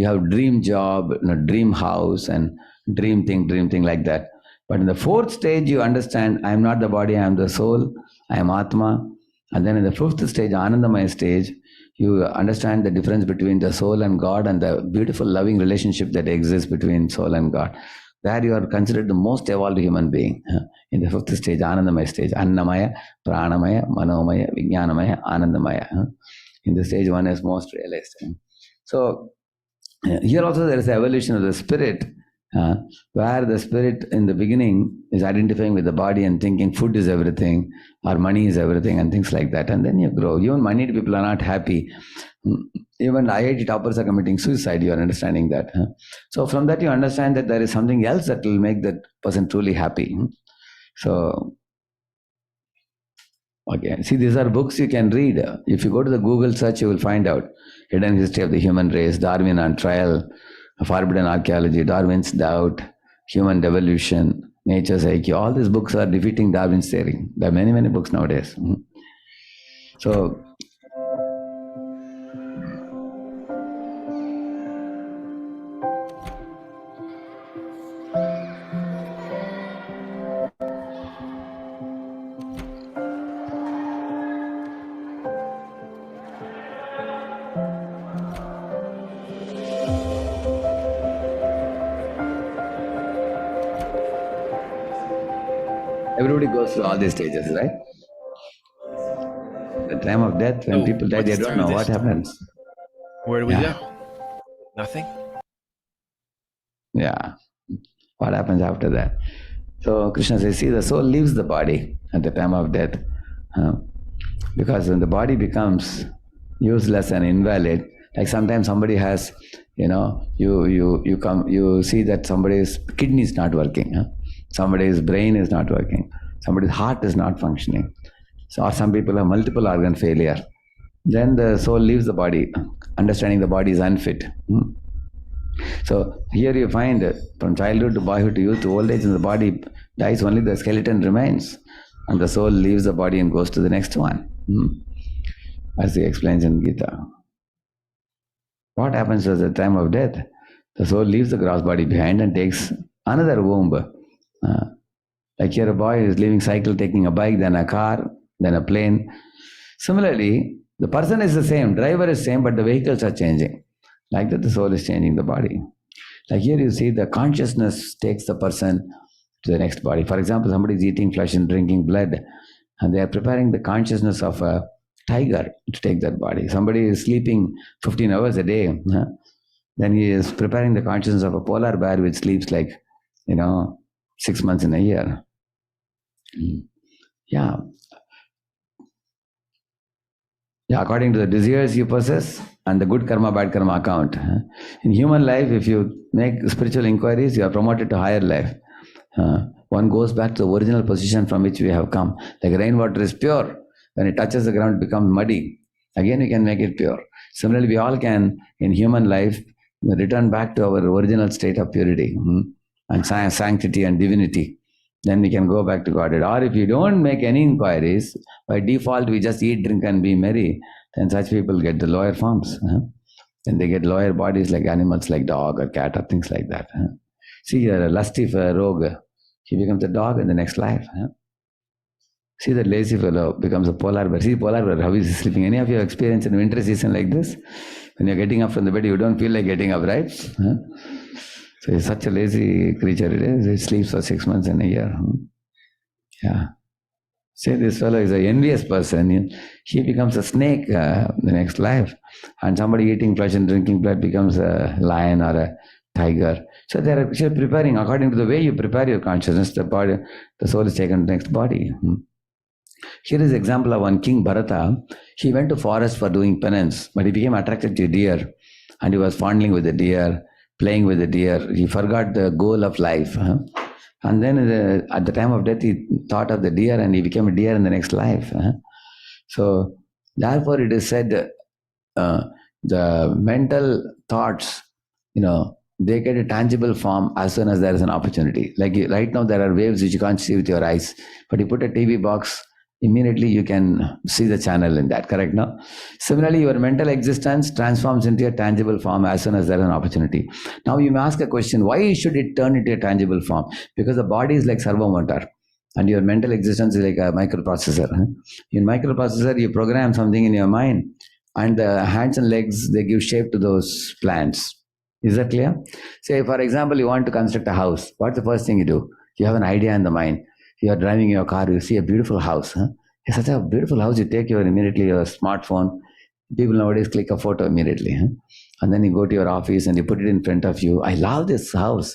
have dream job, dream house and dream thing like that. But in the 4th stage, you understand, I am not the body, I am the soul, I am Atma. And then in the 5th stage, Anandamaya stage, you understand the difference between the soul and God and the beautiful loving relationship that exists between soul and God. There you are considered the most evolved human being. In the 5th stage, Anandamaya stage, Annamaya, Pranamaya, Manomaya, Vijnanamaya, Anandamaya. In the stage 1 is most realized. So here also there is the evolution of the spirit. Where the spirit in the beginning is identifying with the body and thinking food is everything or money is everything and things like that. And then you grow. Even moneyed people are not happy. Even IIT toppers are committing suicide. You are understanding that. So from that you understand that there is something else that will make that person truly happy. So, okay. See, these are books you can read. If you go to the Google search, you will find out Hidden History of the Human Race, Darwin on Trial, Forbidden Archaeology, Darwin's Doubt, Human Devolution, Nature's IQ. All these books are defeating Darwin's theory. There are many, many books nowadays. So, everybody goes through all these stages, right? The time of death, when people die, they don't know what happens. Where do we go? Nothing? Yeah. What happens after that? So Krishna says, see, the soul leaves the body at the time of death. Because when the body becomes useless and invalid, like sometimes somebody has, you see that somebody's kidney is not working. Somebody's brain is not working. Somebody's heart is not functioning. So, or some people have multiple organ failure. Then the soul leaves the body, understanding the body is unfit. So here you find from childhood to boyhood to youth to old age, and the body dies, only the skeleton remains. And the soul leaves the body and goes to the next one. As he explains in Gita. What happens at the time of death? The soul leaves the gross body behind and takes another womb. Like here a boy is leaving cycle, taking a bike, then a car, then a plane. Similarly, the person is the same, driver is same, but the vehicles are changing. Like that the soul is changing the body. Like here you see the consciousness takes the person to the next body. For example, somebody is eating flesh and drinking blood, and they are preparing the consciousness of a tiger to take that body. Somebody is sleeping 15 hours a day, then he is preparing the consciousness of a polar bear which sleeps like, 6 months in a year. Yeah, according to the desires you possess and the good karma, bad karma account. In human life, if you make spiritual inquiries, you are promoted to higher life. One goes back to the original position from which we have come. Like rainwater is pure. When it touches the ground, it becomes muddy. Again, you can make it pure. Similarly, we all can, in human life, return back to our original state of purity and sanctity and divinity. Then we can go back to Godhead. Or if you don't make any inquiries, by default we just eat, drink and be merry, then such people get the lower forms. Then they get lower bodies like animals like dog or cat or things like that. See, a lusty rogue, he becomes a dog in the next life. See, the lazy fellow becomes a polar bear. See, polar bear, how is he sleeping? Any of you have experienced in winter season like this? When you're getting up from the bed, you don't feel like getting up, right? So he's such a lazy creature it is. He sleeps for 6 months in a year. Yeah. See, this fellow is an envious person. He becomes a snake the next life. And somebody eating flesh and drinking blood becomes a lion or a tiger. So they are preparing, according to the way you prepare your consciousness, the soul is taken to the next body. Here is an example of one king, Bharata. He went to forest for doing penance, but he became attracted to deer. And he was fondling with the deer, playing with the deer. He forgot the goal of life. And then at the time of death, he thought of the deer and he became a deer in the next life. So therefore it is said, the mental thoughts, they get a tangible form as soon as there is an opportunity. Like right now there are waves which you can't see with your eyes, but you put a TV box, immediately you can see the channel in that, correct now? Similarly, your mental existence transforms into a tangible form as soon as there is an opportunity. Now you may ask a question, why should it turn into a tangible form? Because the body is like servo motor and your mental existence is like a microprocessor. In microprocessor, you program something in your mind and the hands and legs, they give shape to those plans. Is that clear? Say, for example, you want to construct a house. What's the first thing you do? You have an idea in the mind. You are driving your car, you see a beautiful house. It's such a beautiful house, you take immediately your smartphone. People nowadays click a photo immediately. And then you go to your office and you put it in front of you. I love this house.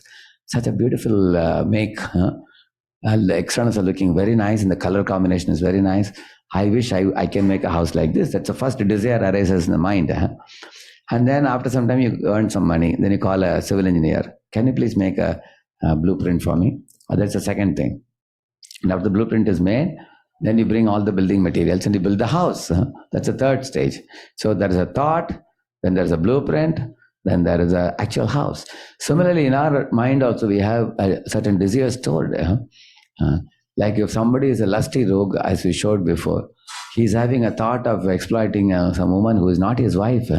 such a beautiful make. The externals are looking very nice and the color combination is very nice. I wish I can make a house like this. That's the first desire arises in the mind. And then after some time you earn some money. Then you call a civil engineer. Can you please make a blueprint for me? That's the second thing. And after the blueprint is made, then you bring all the building materials and you build the house. That's the third stage. So there is a thought, then there is a blueprint, then there is an actual house. Similarly, in our mind also we have certain desires stored. Like if somebody is a lusty rogue, as we showed before, he's having a thought of exploiting some woman who is not his wife.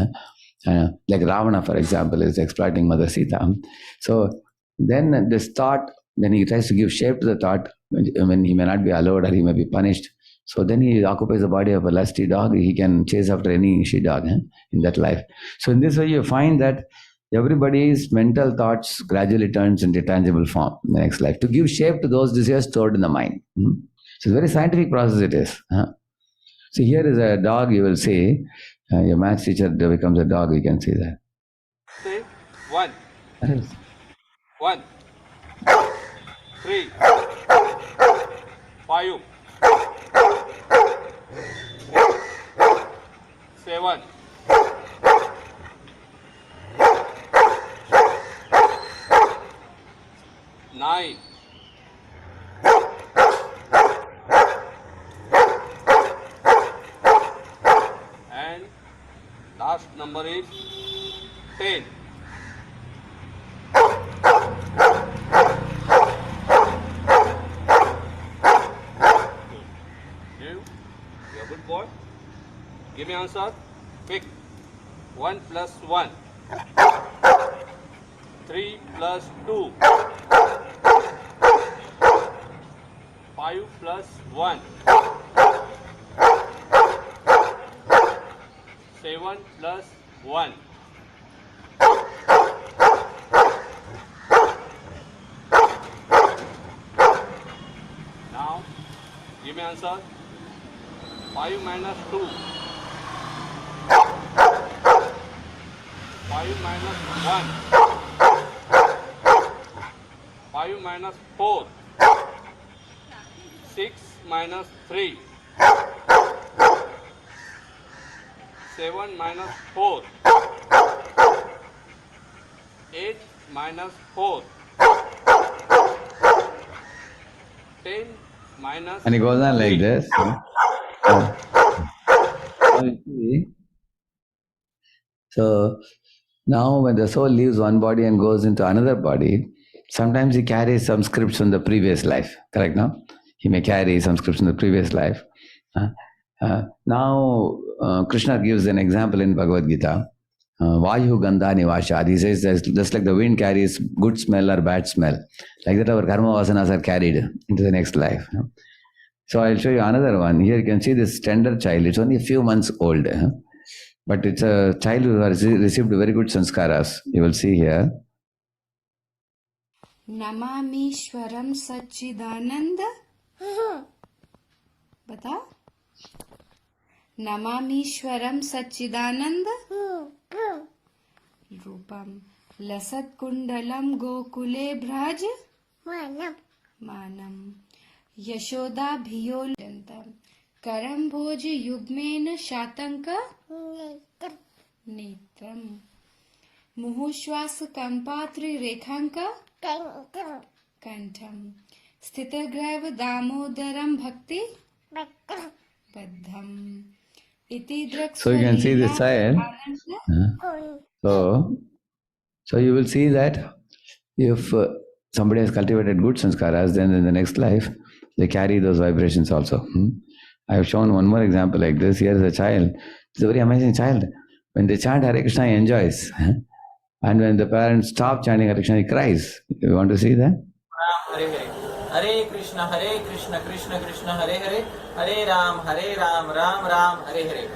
Like Ravana, for example, is exploiting Mother Sita. So then this thought, then he tries to give shape to the thought when he may not be allowed or he may be punished. So then he occupies the body of a lusty dog. He can chase after any she dog in that life. So in this way, you find that everybody's mental thoughts gradually turns into tangible form in the next life to give shape to those desires stored in the mind. So it's a very scientific process it is. So here is a dog, you will see. Your maths teacher becomes a dog, you can see that. Say 1, 1, 3, 5, 7, 9, and last number is 10. You're a good boy. Give me answer. Quick. 1 plus 1. 3 plus 2. 5 plus 1. 7 plus 1. Now, give me answer. 5 minus 2. 5 minus 1. 5 minus 4. 6 minus 3. 7 minus 4. 8 minus 4. 10 minus. And it goes on like this. So now when the soul leaves one body and goes into another body, sometimes he carries some scripts from the previous life. Correct, no? He may carry some scripts from the previous life. Now Krishna gives an example in Bhagavad Gita. Vayu Gandha Nivashad. He says that just like the wind carries good smell or bad smell, like that our karma vasanas are carried into the next life. So I'll show you another one. Here you can see this tender child. It's only a few months old. But it's a child who has received very good sanskaras. You will see here. Namamishwaram Sachidananda. Bata? Namamishwaram Sachidananda. Rupam Lasat Kundalam Gokule Braj. Manam Yashoda Bhiyolantam Karam Bhoj Yugmena Shatanka Netram Muhushwas Kampatri Rekhanka Kantam Stitagrava Damodaram Bhakti Baddham Iti Drak. So you can see this child. So you will see that if somebody has cultivated good sanskaras, then in the next life they carry those vibrations also. I have shown one more example like this. Here is a child. It's a very amazing child. When they chant Hare Krishna, he enjoys. And when the parents stop chanting Hare Krishna, he cries. You want to see that? Hare Krishna, Krishna Krishna, Hare Hare, Hare Ram, Ram Ram, Hare Hare.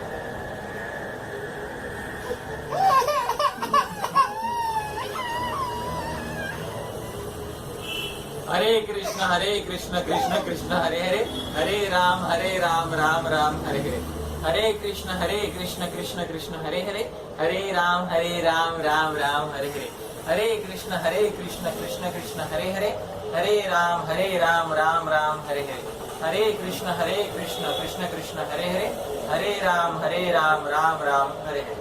Hare Krishna, Krishna Krishna, Hare Hare, Hare Ram, Ram Ram, Hare Hare. Hare Krishna, Krishna Krishna, Hare Hare, Hare Ram, Ram Ram, Hare Hare. Hare Krishna, Krishna Krishna, Hare Hare, Hare Ram, Ram Ram, Hare Hare. Hare Krishna, Krishna Krishna, Hare Hare, Hare Ram, Ram Ram, Hare Hare.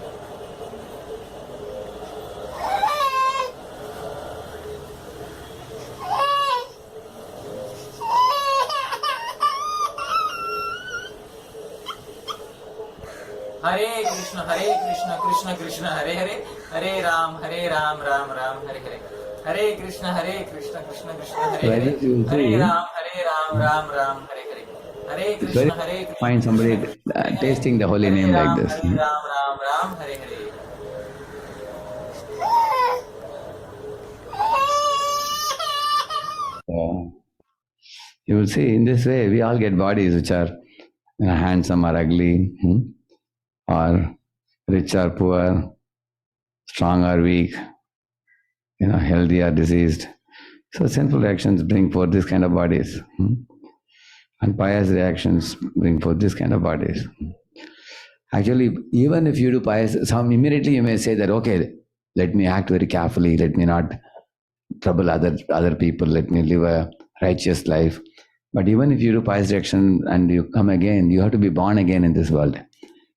Hare Krishna, Krishna Krishna, Hare Hare, Hare Ram, Ram Ram, Hare Hare. Hare Krishna, Krishna Krishna, Hare Hare, Hare Ram, Ram Ram, Hare Hare. Hare It's very Krishna, Krishna. find somebody tasting the holy name like this. Hare Ram, Hare Hare. So, you will see in this way we all get bodies which are handsome or ugly, or rich or poor, strong or weak, healthy or diseased. So sinful reactions bring forth this kind of bodies. And pious reactions bring forth this kind of bodies. Actually, even if you do pious, immediately you may say that, okay, let me act very carefully, let me not trouble other people, let me live a righteous life. But even if you do pious reaction and you come again, you have to be born again in this world.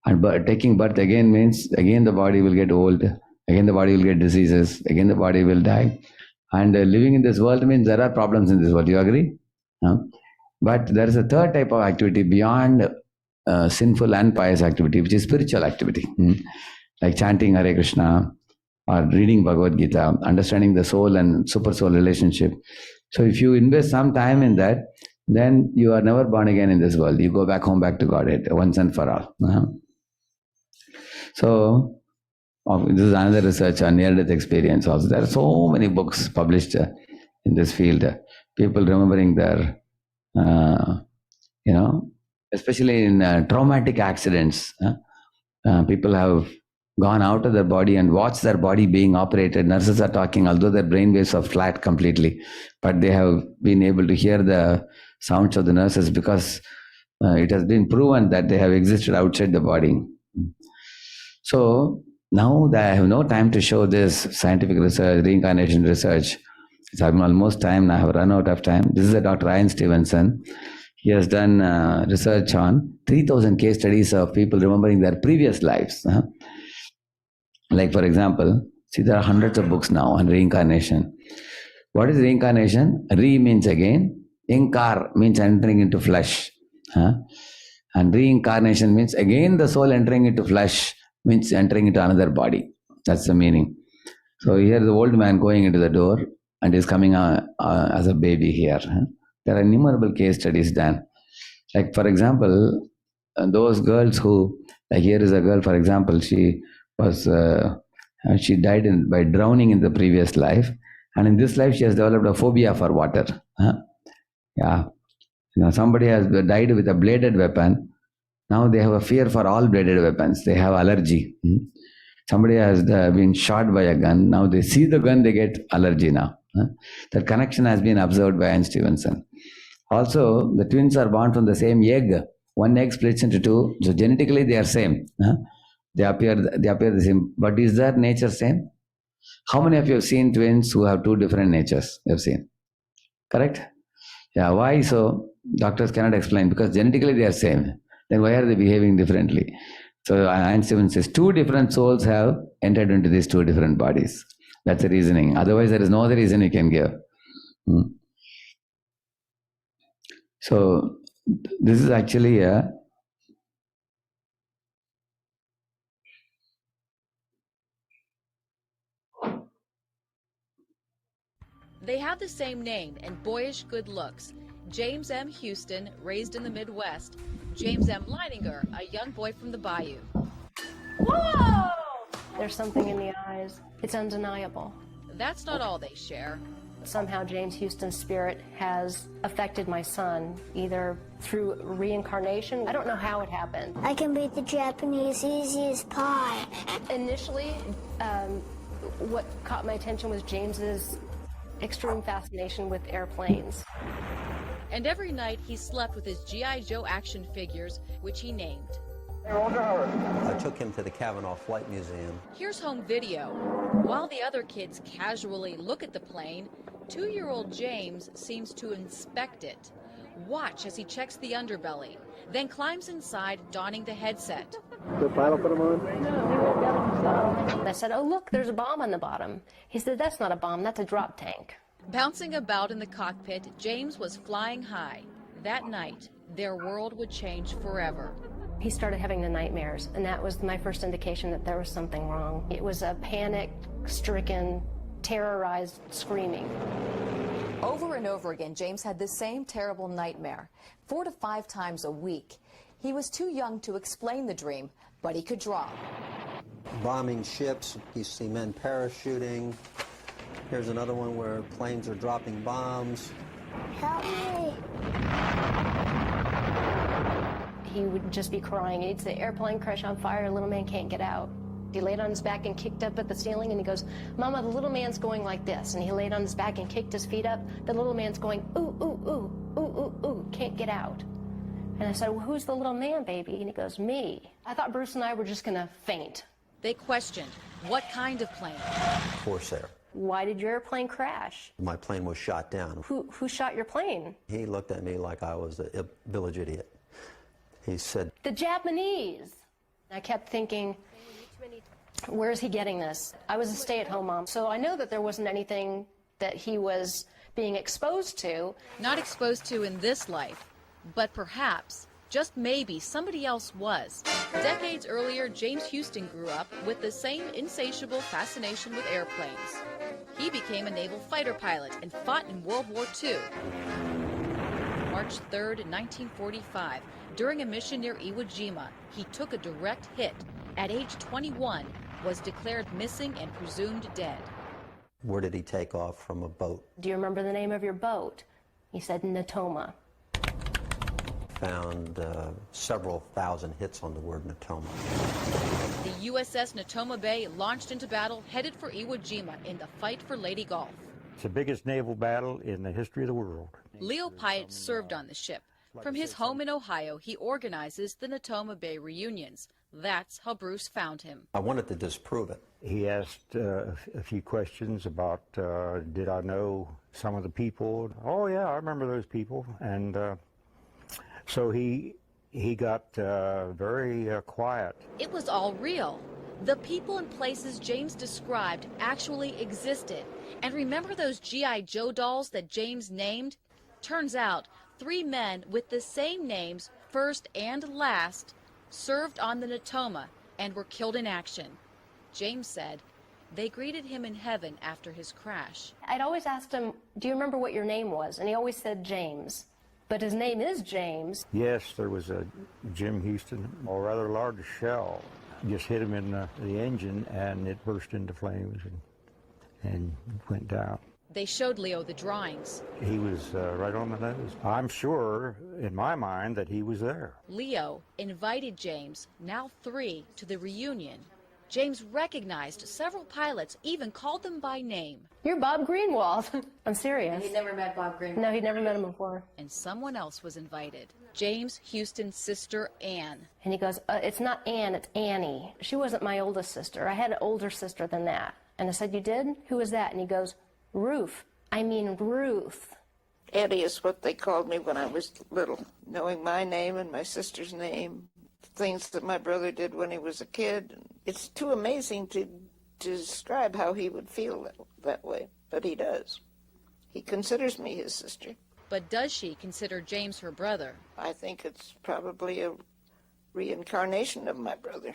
And taking birth again means, again the body will get old, again the body will get diseases, again the body will die. And living in this world means there are problems in this world. You agree? But there is a third type of activity beyond sinful and pious activity, which is spiritual activity, like chanting Hare Krishna or reading Bhagavad Gita, understanding the soul and super soul relationship. So if you invest some time in that, then you are never born again in this world. You go back home, back to Godhead once and for all. So this is another research on near-death experience also. There are so many books published in this field. People remembering their, especially in traumatic accidents. People have gone out of their body and watched their body being operated. Nurses are talking, although their brain waves are flat completely, but they have been able to hear the sounds of the nurses because it has been proven that they have existed outside the body. So now that I have no time to show this scientific research, reincarnation research, it's almost time, I have run out of time. This is a Dr. Ian Stevenson. He has done research on 3,000 case studies of people remembering their previous lives. Like for example, see, there are hundreds of books now on reincarnation. What is reincarnation? Re means again, inkar means entering into flesh. And reincarnation means again the soul entering into flesh, means entering into another body. That's the meaning. So here the old man going into the door and is coming as a baby here. There are innumerable case studies done. Like for example, those girls who, like here is a girl, for example, she died by drowning in the previous life, and in this life she has developed a phobia for water. Somebody has died with a bladed weapon. Now they have a fear for all bladed weapons. They have allergy. Somebody has been shot by a gun. Now they see the gun, they get allergy now. That connection has been observed by Ian Stevenson. Also, the twins are born from the same egg. One egg splits into two, so genetically they are same. They appear the same. But is their nature same? How many of you have seen twins who have two different natures? You have seen. Correct? Yeah, why so? Doctors cannot explain, because genetically they are same. Then why are they behaving differently? So Ian Stevenson says two different souls have entered into these two different bodies. That's the reasoning. Otherwise, there is no other reason you can give. So this is actually a They have the same name and boyish good looks. James M. Houston, raised in the Midwest. James M. Leininger, a young boy from the Bayou. Whoa! There's something in the eyes. It's undeniable. That's not all they share. Somehow James Houston's spirit has affected my son, either through reincarnation. I don't know how it happened. I can beat the Japanese easy as pie. Initially, what caught my attention was James's extreme fascination with airplanes. And every night he slept with his G.I. Joe action figures, which he named. I took him to the Kavanaugh Flight Museum. Here's home video. While the other kids casually look at the plane, 2-year-old James seems to inspect it. Watch as he checks the underbelly, then climbs inside, donning the headset. The pilot put him on? I said, oh, look, there's a bomb on the bottom. He said, that's not a bomb, that's a drop tank. Bouncing about in the cockpit, James was flying high. That night, their world would change forever. He started having the nightmares, and that was my first indication that there was something wrong. It was a panic-stricken, terrorized screaming. Over and over again, James had the same terrible nightmare, 4 to 5 times a week. He was too young to explain the dream, but he could draw. Bombing ships, you see men parachuting. Here's another one where planes are dropping bombs. Help me. He would just be crying. He'd say, airplane crash on fire, little man can't get out. He laid on his back and kicked up at the ceiling, and he goes, Mama, the little man's going like this. And he laid on his back and kicked his feet up. The little man's going, ooh, ooh, ooh, ooh, ooh, ooh, can't get out. And I said, well, who's the little man, baby? And he goes, me. I thought Bruce and I were just going to faint. They questioned, what kind of plane? Corsair. Why did your airplane crash? My plane was shot down. Who shot your plane? He looked at me like I was a village idiot. He said, The Japanese. I kept thinking, where is he getting this? I was a stay-at-home mom, so I know that there wasn't anything that he was being exposed to. Not exposed to in this life, but perhaps, just maybe, somebody else was. Decades earlier, James Houston grew up with the same insatiable fascination with airplanes. He became a naval fighter pilot and fought in World War II. March 3rd, 1945, during a mission near Iwo Jima, he took a direct hit. At age 21, was declared missing and presumed dead. where did he take off from a boat? Do you remember the name of your boat? He said Natoma. Found several thousand hits on the word Natoma. The USS Natoma Bay launched into battle, headed for Iwo Jima in the fight for Leyte Gulf. It's the biggest naval battle in the history of the world. Leo Pyatt served on the ship. From his home in Ohio, he organizes the Natoma Bay reunions. That's how Bruce found him. I wanted to disprove it. He asked a few questions about, did I know some of the people? Oh yeah, I remember those people. And so he got very quiet. It was all real. The people and places James described actually existed. And remember those G.I. Joe dolls that James named? Turns out 3 men with the same names, first and last, served on the Natoma and were killed in action. James said they greeted him in heaven after his crash. I'd always asked him, do you remember what your name was? And he always said James. But his name is James. Yes, there was a Jim Houston, a rather large shell. Just hit him in the engine and it burst into flames and went down. They showed Leo the drawings. He was right on the nose. I'm sure, in my mind, that he was there. Leo invited James, now 3, to the reunion. James recognized several pilots, even called them by name. You're Bob Greenwald. I'm serious. And he'd never met Bob Greenwald? No, he'd never met him before. And someone else was invited. James Houston's sister, Ann. And he goes, it's not Ann, it's Annie. She wasn't my oldest sister. I had an older sister than that. And I said, you did? Who was that? And he goes, Ruth. I mean Ruth. Eddie is what they called me when I was little. Knowing my name and my sister's name, things that my brother did when he was a kid. It's too amazing to describe how he would feel that way, but he does. He considers me his sister. But does she consider James her brother? I think it's probably a reincarnation of my brother.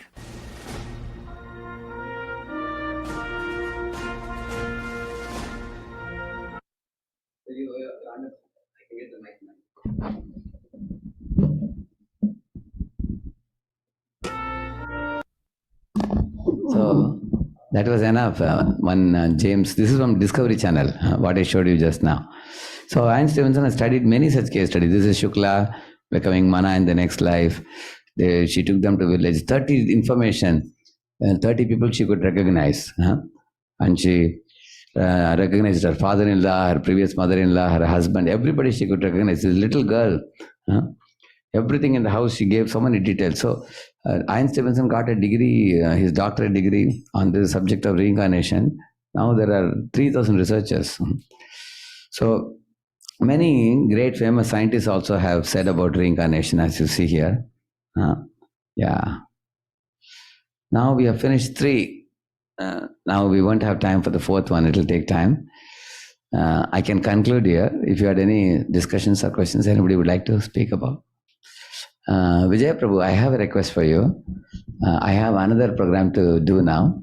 So that was enough. James, this is from Discovery Channel, what I showed you just now. So Ian Stevenson has studied many such case studies. This is Shukla becoming Mana in the next life. She took them to village. 30 information, 30 people she could recognize. And she recognized her father-in-law, her previous mother-in-law, her husband, everybody she could recognize. This little girl. everything in the house. She gave so many details. So Ian Stevenson got a degree, his doctorate degree on the subject of reincarnation. Now there are 3,000 researchers. So many great famous scientists also have said about reincarnation, as you see here. Yeah. Now we have finished 3. Now we won't have time for the 4th one. It will take time. I can conclude here. If you had any discussions or questions anybody would like to speak about. Vijay Prabhu, I have a request for you. I have another program to do now.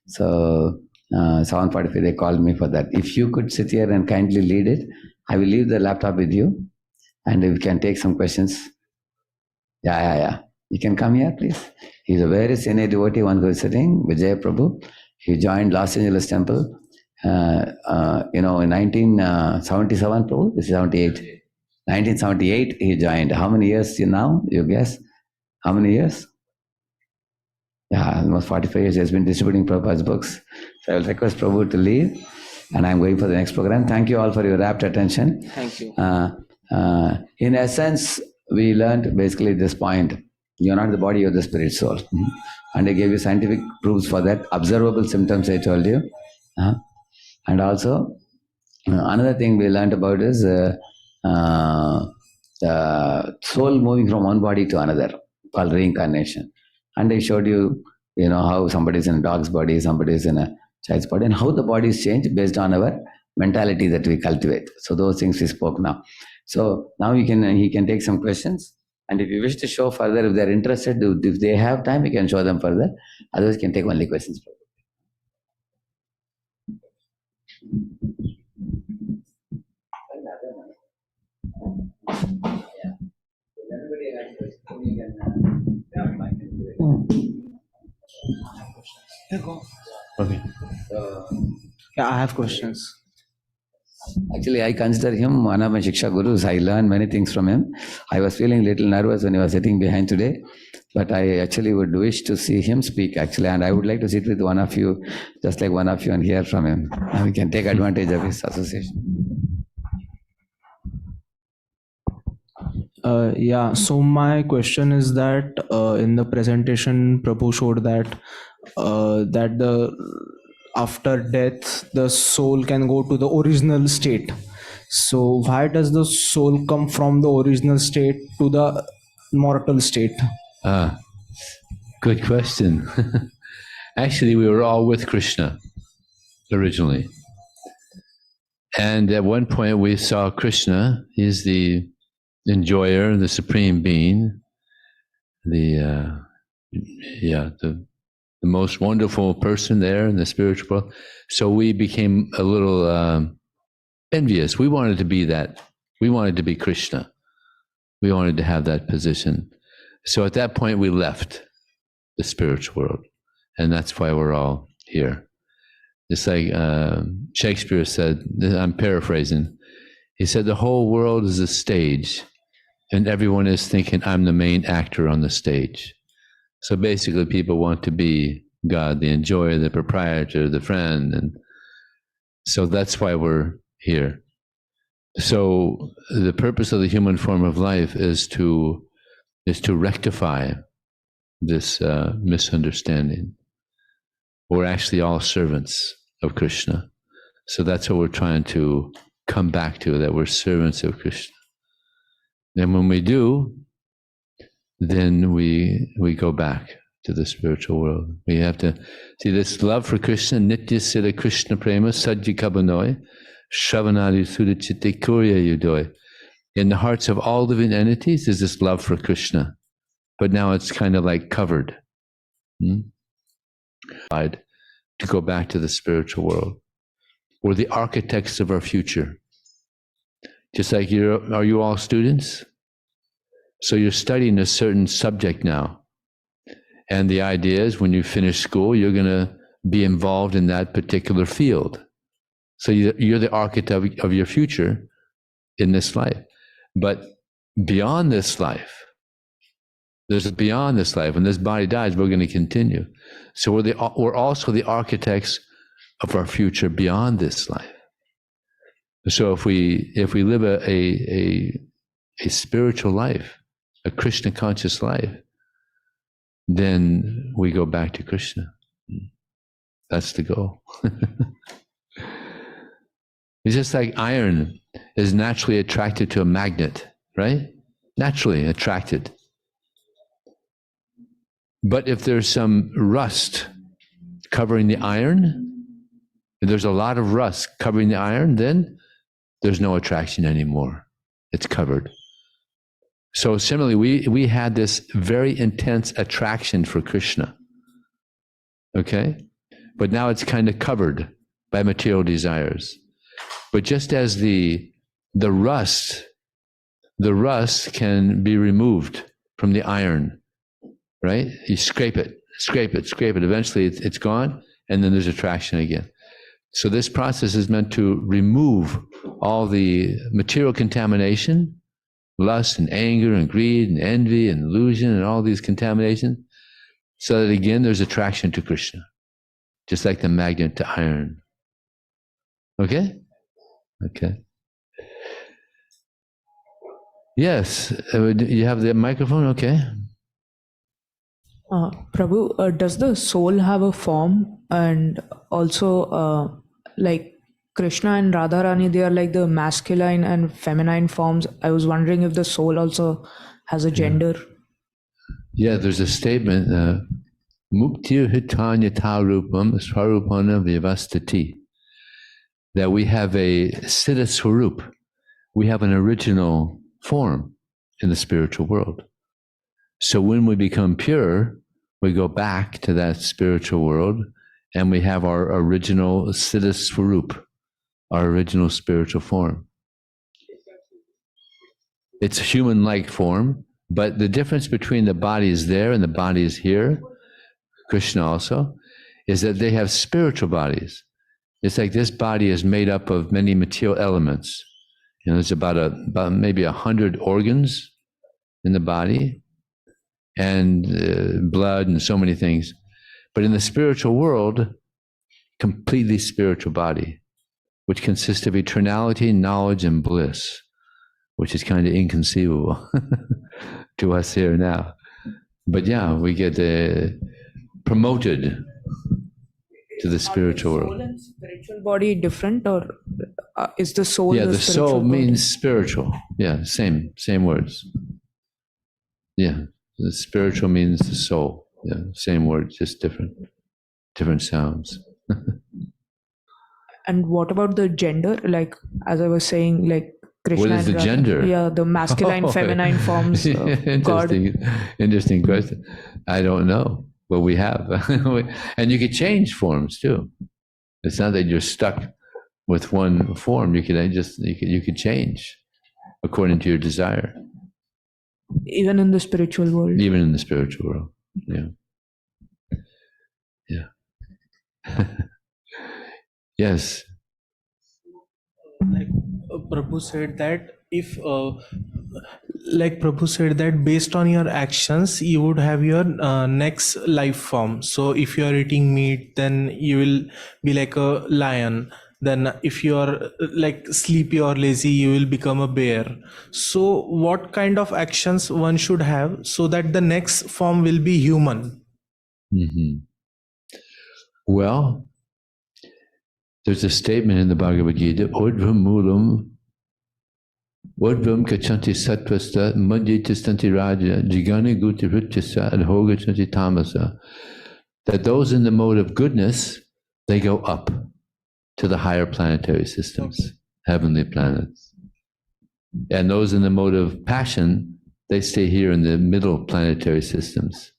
So 7:45 they called me for that. If you could sit here and kindly lead it, I will leave the laptop with you and we can take some questions. Yeah. You can come here, please. He's a very senior devotee, one who is sitting, Vijay Prabhu. He joined Los Angeles Temple, in 1977, Prabhu? This is 78. 1978 he joined. How many years now? You guess? How many years? Yeah, almost 45 years he has been distributing Prabhupada's books. So I will request Prabhu to leave and I'm going for the next program. Thank you all for your rapt attention. Thank you. In essence, we learned basically this point. You're not the body, you're the spirit soul. And I gave you scientific proofs for that. Observable symptoms I told you. And also, another thing we learned about is the soul moving from one body to another, called reincarnation. And I showed you, how somebody is in a dog's body, somebody is in a child's body, and how the bodies change based on our mentality that we cultivate. So those things we spoke now. So now he can take some questions. And if you wish to show further, if they're interested, if they have time, we can show them further. Otherwise, you can take only questions. Okay. Yeah, I have questions. Actually, I consider him one of my Shiksha Gurus. I learned many things from him. I was feeling a little nervous when he was sitting behind today, but I actually would wish to see him speak actually, and I would like to sit with one of you, just like one of you, and hear from him. And we can take advantage of his association. So my question is that in the presentation, Prabhu showed that after death, the soul can go to the original state. So why does the soul come from the original state to the mortal state? Good question. Actually, we were all with Krishna originally. And at one point we saw Krishna. He's the enjoyer, the supreme being, the most wonderful person there in the spiritual world. So we became a little envious. We wanted to be that. We wanted to be Krishna. We wanted to have that position. So at that point we left the spiritual world. And that's why we're all here. It's like Shakespeare said, I'm paraphrasing, he said the whole world is a stage and everyone is thinking I'm the main actor on the stage. So basically people want to be God, the enjoyer, the proprietor, the friend. And so that's why we're here. So the purpose of the human form of life is to rectify this misunderstanding. We're actually all servants of Krishna. So that's what we're trying to come back to, that we're servants of Krishna. And when we do, then we go back to the spiritual world. We have to see this love for Krishna, Nitya Siddha Krishna Prema, Sajji Kabanoi, Shravanadi Sudha Chitte Kurya Yudoi. In the hearts of all living entities is this love for Krishna. But now it's kind of like covered. To go back to the spiritual world. We're the architects of our future. Just like are you all students? So you're studying a certain subject now. And the idea is when you finish school, you're going to be involved in that particular field. So you're the architect of your future in this life. But beyond this life, there's beyond this life. When this body dies, we're going to continue. So we're also the architects of our future beyond this life. So if we live a a spiritual life, a Krishna conscious life, then we go back to Krishna. That's the goal. It's just like iron is naturally attracted to a magnet, right? Naturally attracted. But if there's some rust covering the iron, if there's a lot of rust covering the iron, then there's no attraction anymore. It's covered. So similarly, we had this very intense attraction for Krishna. Okay? But now it's kind of covered by material desires. But just as the rust can be removed from the iron, right? You scrape it. Eventually it's gone, and then there's attraction again. So this process is meant to remove all the material contamination, lust and anger and greed and envy and illusion and all these contaminations, so that again there's attraction to Krishna, just like the magnet to iron. Okay? Okay. Yes, you have the microphone? Okay. Prabhu, does the soul have a form? And also, like Krishna and Radharani, they are like the masculine and feminine forms. I was wondering if the soul also has a gender. Yeah, there's a statement, Muktir hitanya tarupam swarupana vyavastati, that we have a siddha swarup. We have an original form in the spiritual world. So when we become pure, we go back to that spiritual world and we have our original siddha swarup, our original spiritual form. It's a human-like form, but the difference between the body is there and the body is here, Krishna also, is that they have spiritual bodies. It's like this body is made up of many material elements. You know, there's about maybe 100 organs in the body, and blood and so many things. But in the spiritual world, completely spiritual body, which consists of eternality, knowledge, and bliss, which is kind of inconceivable to us here now. But yeah, we get promoted to the spiritual world. Soul and spiritual body different, or is the soul? Yeah, the soul body? means spiritual. Yeah, same words. Yeah, the spiritual means the soul. Yeah, same word, just different sounds. And what about the gender? Like, as I was saying, like Krishna. What is the gender? Yeah, the masculine, feminine forms. Interesting question. I don't know, but we have, and you could change forms too. It's not that you're stuck with one form. You could change according to your desire. Even in the spiritual world. Even in the spiritual world, yeah. Yes. Like Prabhu said that if, like Prabhu said that based on your actions, you would have your next life form. So if you are eating meat, then you will be like a lion. Then if you are like sleepy or lazy, you will become a bear. So what kind of actions one should have so that the next form will be human? Mm-hmm. Well, there's a statement in the Bhagavad Gita, Odvam Mulam, Odvam Kachanti Satvasta, Madhyatistanti Raja, Jigani Guti Ruchasa, and Hogachanti Tamasa, that those in the mode of goodness, they go up to the higher planetary systems, heavenly planets. And those in the mode of passion, they stay here in the middle planetary systems.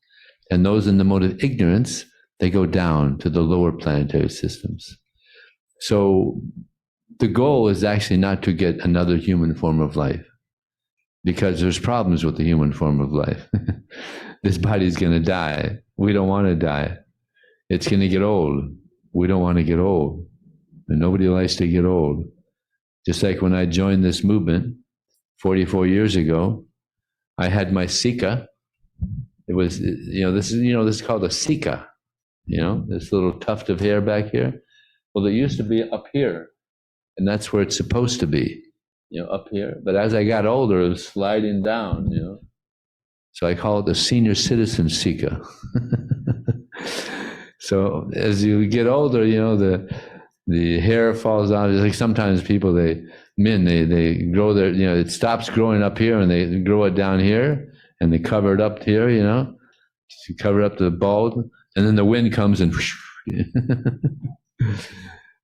And those in the mode of ignorance, they go down to the lower planetary systems. So the goal is actually not to get another human form of life, because there's problems with the human form of life. This body's going to die. We don't want to die. It's going to get old. We don't want to get old. And nobody likes to get old. Just like when I joined this movement 44 years ago, I had my sika. It was, this is called a sika, this little tuft of hair back here. Well, it used to be up here, and that's where it's supposed to be. up here. But as I got older, it was sliding down. So I call it the senior citizen Sika. So as you get older, the hair falls out. It's like sometimes people, they grow their, it stops growing up here and they grow it down here and they cover it up here, to cover up the bald, and then the wind comes and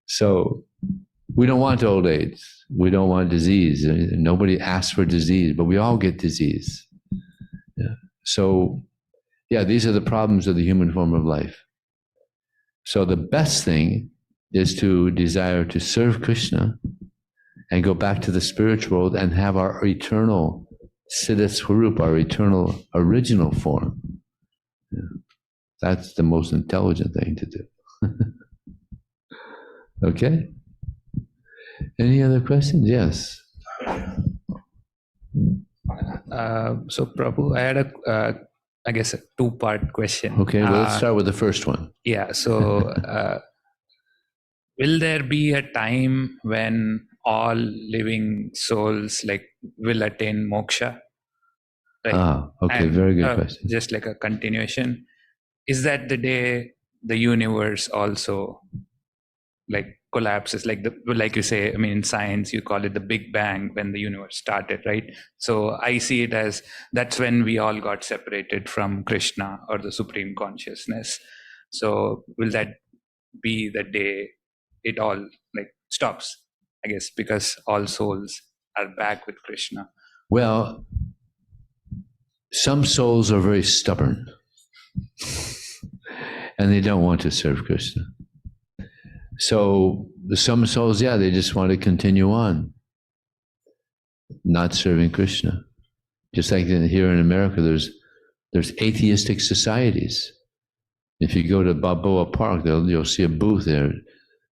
so we don't want old age. We don't want disease. Nobody asks for disease, but we all get disease. Yeah. So, these are the problems of the human form of life. So the best thing is to desire to serve Krishna and go back to the spiritual world and have our eternal Siddha Swarup, our eternal original form. Yeah. That's the most intelligent thing to do. Okay? Any other questions? Yes. So Prabhu, I had I guess a two-part question. Okay, well, let's start with the first one. Yeah, so will there be a time when all living souls will attain moksha? Okay, very good question. Just like a continuation. Is that the day the universe also collapses, like you say, in science you call it the Big Bang, when the universe started, right? So I see it as that's when we all got separated from Krishna or the Supreme Consciousness. So will that be the day it all stops, I guess, because all souls are back with Krishna? Well, some souls are very stubborn and they don't want to serve Krishna. So some souls, they just want to continue on not serving Krishna. Just like here in America, there's atheistic societies. If you go to Balboa Park, you'll see a booth there.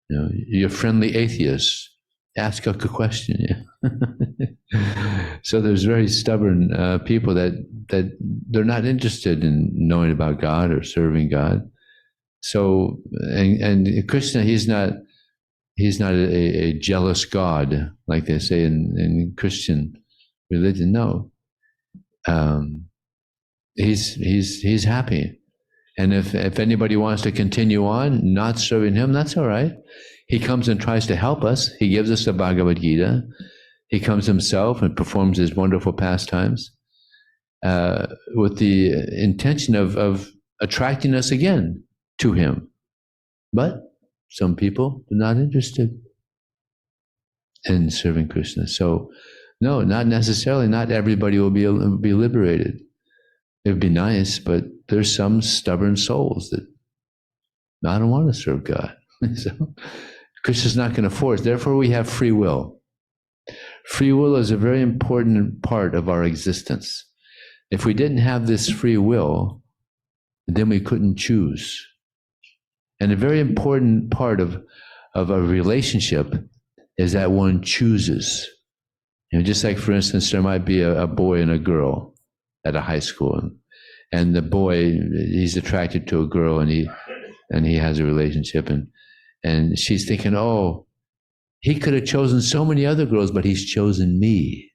You're friendly atheists. Ask a question. So there's very stubborn people that they're not interested in knowing about God or serving God. So, and Krishna, he's not a jealous God, like they say in Christian religion. No. He's happy. And if anybody wants to continue on not serving him, that's all right. He comes and tries to help us. He gives us the Bhagavad Gita. He comes himself and performs his wonderful pastimes with the intention of attracting us again to him. But some people are not interested in serving Krishna. So no, not necessarily. Not everybody will be liberated. It would be nice, but there's some stubborn souls that I don't want to serve God. So Krishna's not going to force. Therefore, we have free will. Free will is a very important part of our existence. If we didn't have this free will, then we couldn't choose. And a very important part of a relationship is that one chooses. Just like, for instance, there might be a boy and a girl at a high school, and the boy, he's attracted to a girl, and he has a relationship, and she's thinking, oh, he could have chosen so many other girls, but he's chosen me.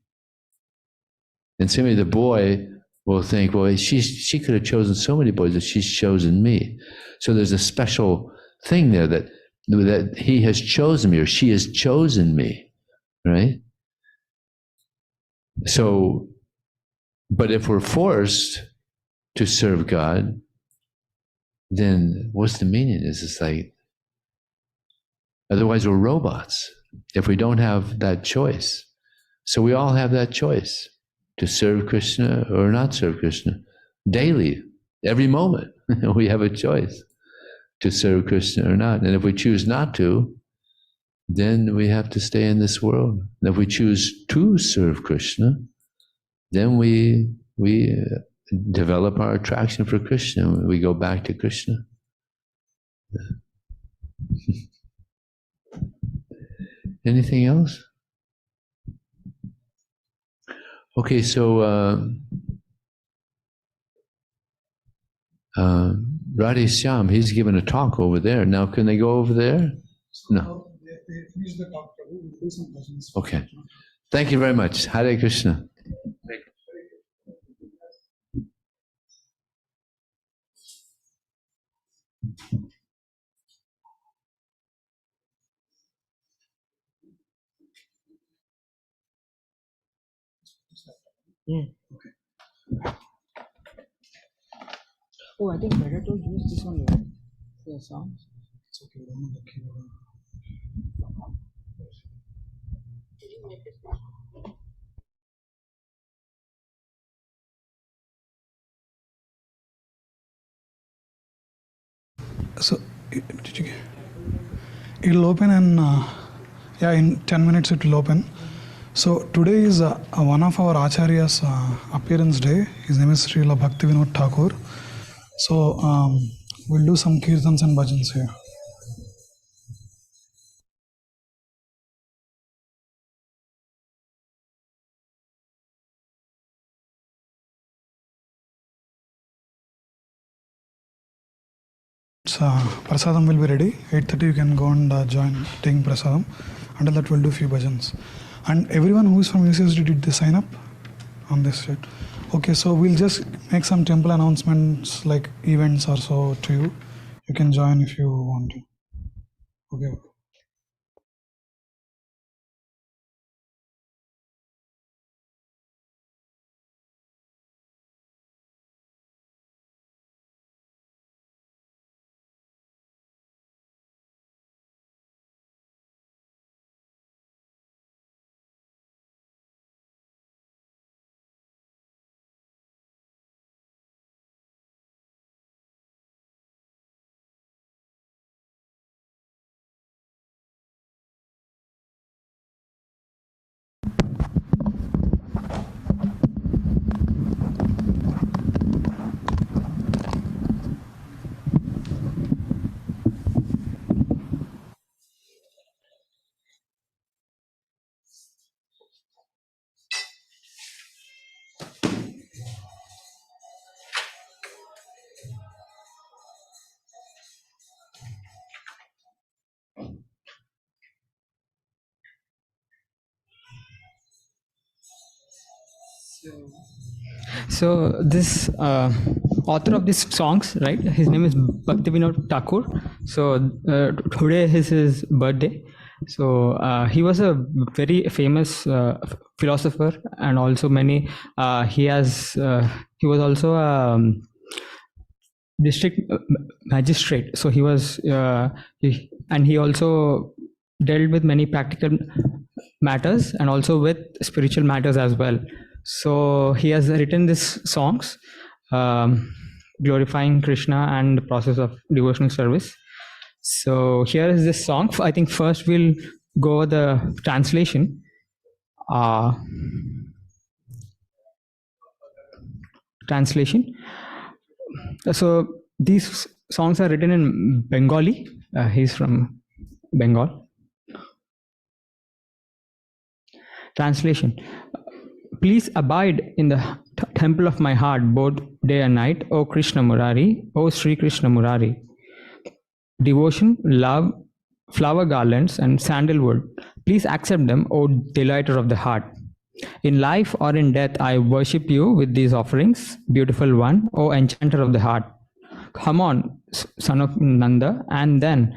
And similarly, the boy will think, well, she could have chosen so many boys, but she's chosen me. So there's a special thing there that he has chosen me, or she has chosen me, right? So, but if we're forced to serve God, then what's the meaning? It's like, otherwise we're robots if we don't have that choice. So we all have that choice to serve Krishna or not serve Krishna daily, every moment. We have a choice to serve Krishna or not. And if we choose not to, then we have to stay in this world. And if we choose to serve Krishna, then we develop our attraction for Krishna. We go back to Krishna. Anything else? Okay, so Radheshyam, he's given a talk over there. Now, can they go over there? No. They finished the talk. We'll do some questions. Okay. Thank you very much. Hare Krishna. Oh, I think better to use this one, right? For songs. It's okay, we don't need the keyboard. So, did you? It'll open and yeah, in 10 minutes it will open. So today is one of our Acharya's appearance day. His name is Srila Bhakti Thakur. So we'll do some kirtans and bhajans here. Prasadam will be ready. 8:30 you can go and join taking Prasadam. Until that we'll do few bhajans. And everyone who is from UCSD, did they sign up on this site? Okay, so we'll just make some temple announcements like events or so to you. You can join if you want to. Okay. So this author of these songs, right? His name is Bhakti Thakur. So today is his birthday. So he was a very famous philosopher, and also many. He was also a district magistrate. So he was, and he also dealt with many practical matters and also with spiritual matters as well. So he has written these songs glorifying Krishna and the process of devotional service. So here is this song. I think first we'll go over the translation. So these songs are written in Bengali. He's from Bengal. Translation. Please abide in the temple of my heart both day and night, O Krishna Murari, O Sri Krishna Murari. Devotion, love, flower garlands and sandalwood, please accept them, O delighter of the heart. In life or in death, I worship you with these offerings, beautiful one, O enchanter of the heart. Come on, son of Nanda, and then,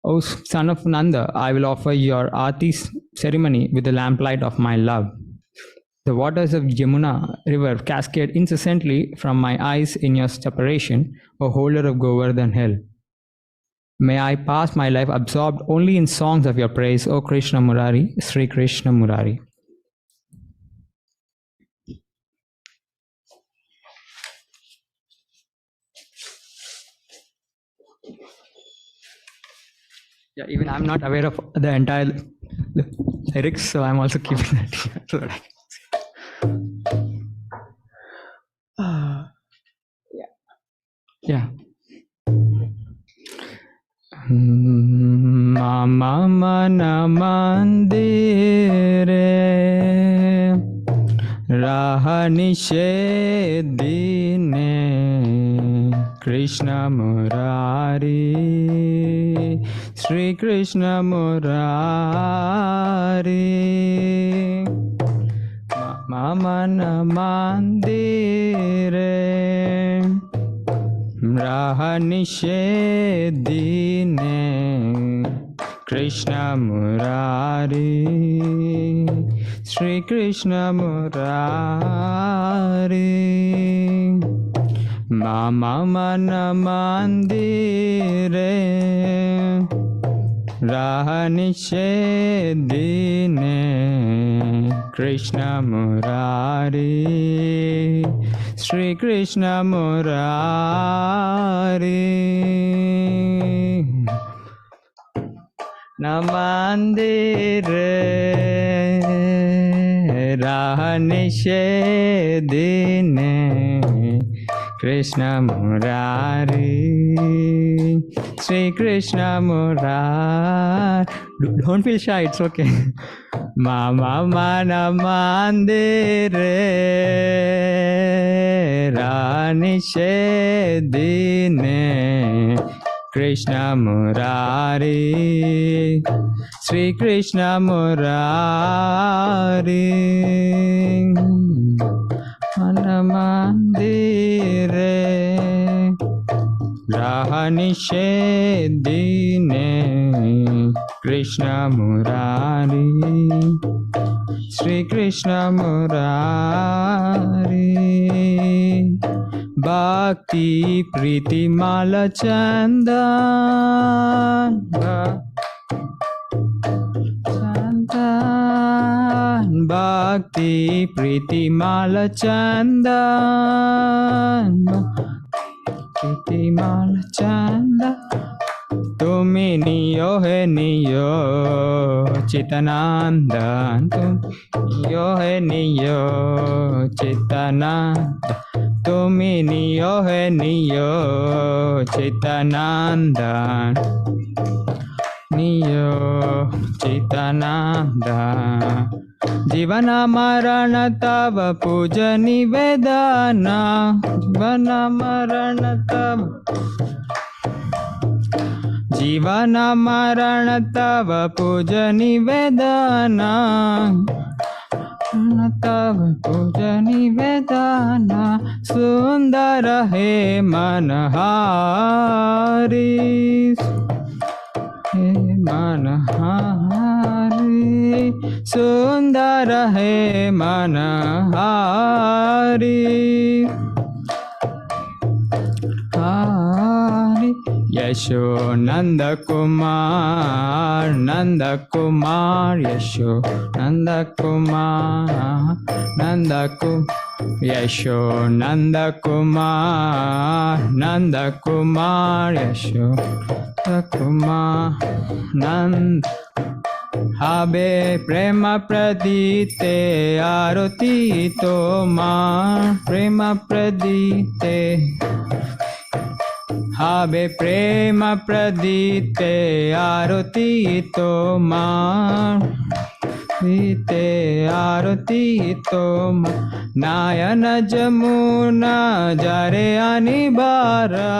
O son of Nanda, I will offer your Aarti ceremony with the lamplight of my love. The waters of Yamuna river cascade incessantly from my eyes in your separation, O holder of Govardhan hill. May I pass my life absorbed only in songs of your praise, O Krishna Murari, Sri Krishna Murari. Yeah, even I'm not aware of the entire lyrics, so I'm also keeping that here so that I can see. Yeah. Mama mana mandire rahani shedine Krishna Murari Sri Krishna Murari. Mamana Mandire Raha Nishedine Krishna Murari. Sri Krishna Murari. Mama Mana Mandire Raha Nishedine Krishna Murari. Sri Krishna Murari. Namandire Raha Nishedine Krishna Murari. Sri Krishna Murari. Don't feel shy, it's okay. Mama Mana Mandire Rani Shedine Krishna Murari. Sri Krishna Murari. Mana Mandire Rahani Shedine Krishna Murari. Sri Krishna Murari. Bhakti Priti Mala Chandan. Bhakti Priti Mala Chandan. Priti Mala Chandan. Tumi niyo hai niyo Chitananda. Tumi niyo hai niyo Chitananda. Tumi niyo hai niyo Chitananda. Niyo Chitananda. Jivana Marana Tava Puja Nivedana. Jivana Marana Tava Jivana Marana Tava Puja Nivedana. Tava Puja Nivedana. Sundara He Manahari. He Manahari. Sundara He Manahari. Hari. Yasho Nanda Kumar. Nanda Kumar. Yasho Nanda Kumar. Nanda Kumar. Yasho Nanda Kumar. Nanda Kumar. Yasho Nanda Kumar. Nanda Habe Prema Pradite Aroti Tomar. Prema Pradite Habe Prema Pradite Aroti Tomar. Dite Aroti Tomar. Nayana Jamuna Jare Anibara.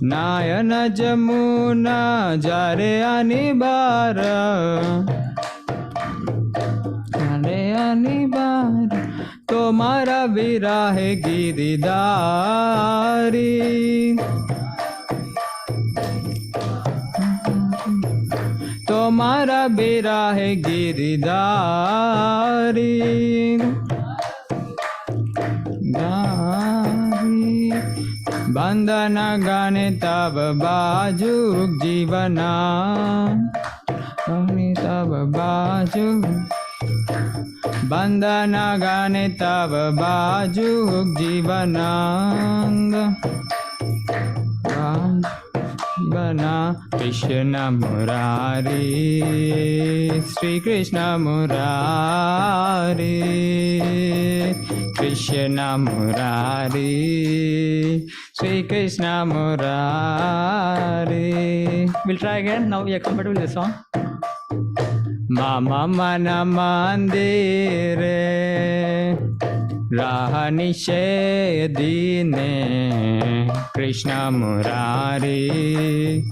Nayana Jamuna Jare Anibara. Jare Anibara. Tomara Virahe Giridari. Tomara Virahe Giridari. Bandana Gane Tava Bajuk Jivana. Gane Tava Bajuk. Bandana Gane Tava Bajuk Jivanang. Jivana Krishna Murari. Sri Krishna Murari. Krishna Murari. Sri Krishna Murari. We'll try again. Now we are comfortable with the song. Mama Mana Mandire Raha Nishedine Krishna Murari,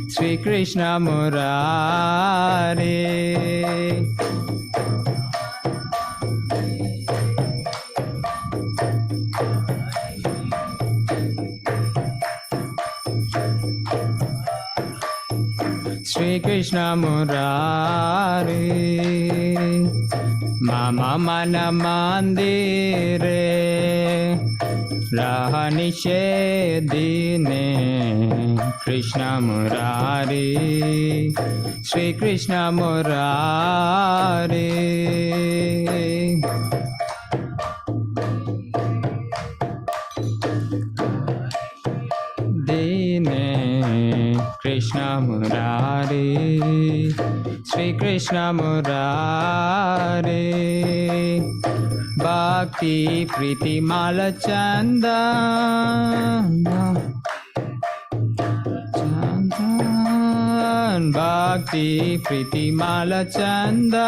Sri Krishna Murari. Sri Krishna Murari, Mama Mana Mandire, Rahanishe Dine, Krishna Murari, Sri Krishna Murari. Dine, Krishna Murari, Sri Krishna Murari. Bhakti Priti Mala Chanda, Bhakti Priti Mala Chanda,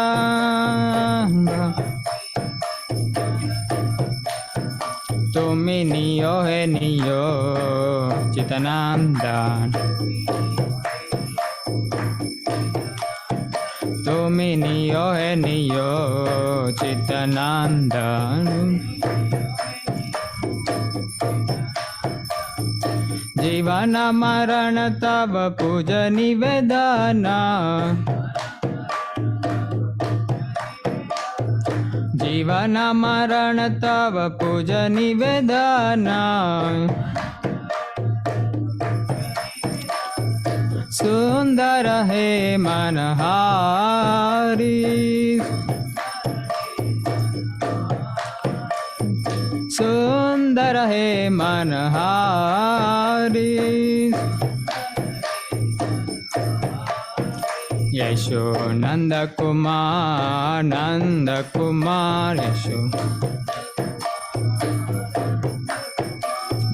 Tumi Niyo He Niyo Chitananda, Tumi Niyo He Niyo Chitananda. Jivana Marana Tava Puja Nivedana, Jivana Marana Tava Puja Nivedana, Sundara He Manahari, Sundara He Manahari. Yasho Nanda Kumar, Nanda Kumar, Yasho.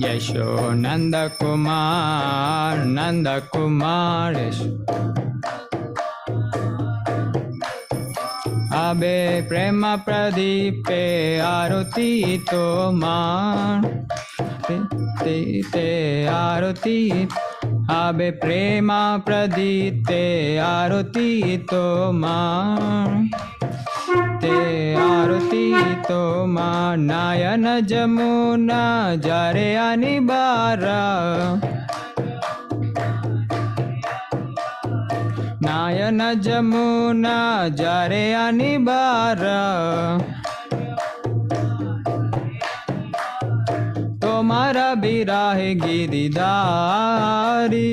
Yasho Nanda Kumar, Nanda Kumar, Yasho. Abe Prema Pradipe Aroti Tomar, te Aroti. Abe Prema Pradite Aroti Tomar, te Aroti Tomar. Nayana Jamuna Jare Anibara, Nayana Jamuna Jare Anibara. Tomara Birahe Giridari,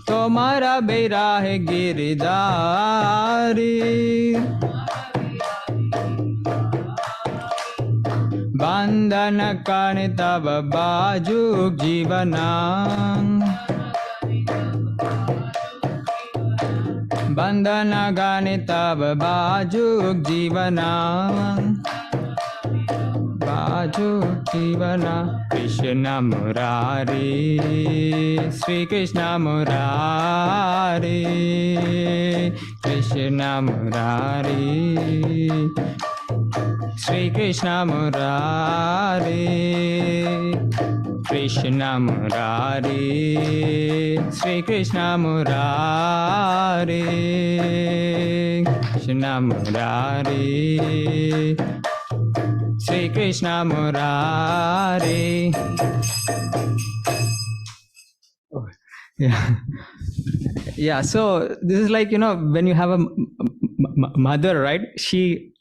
Tomara Birahe Giridari. Bandana Kane Tava Bajuk Jivanam, Bandana Gane Tava Bajuk Jivanam, Bajuk Jivana. Krishna Murari, Sri Krishna Murari, Krishna Murari, Sri Krishna Murari, Krishna Murari, Sri Krishna Murari, Krishna Murari, Sri Krishna Murari. Yeah. Yeah, so this is like, when you have a mother, right? She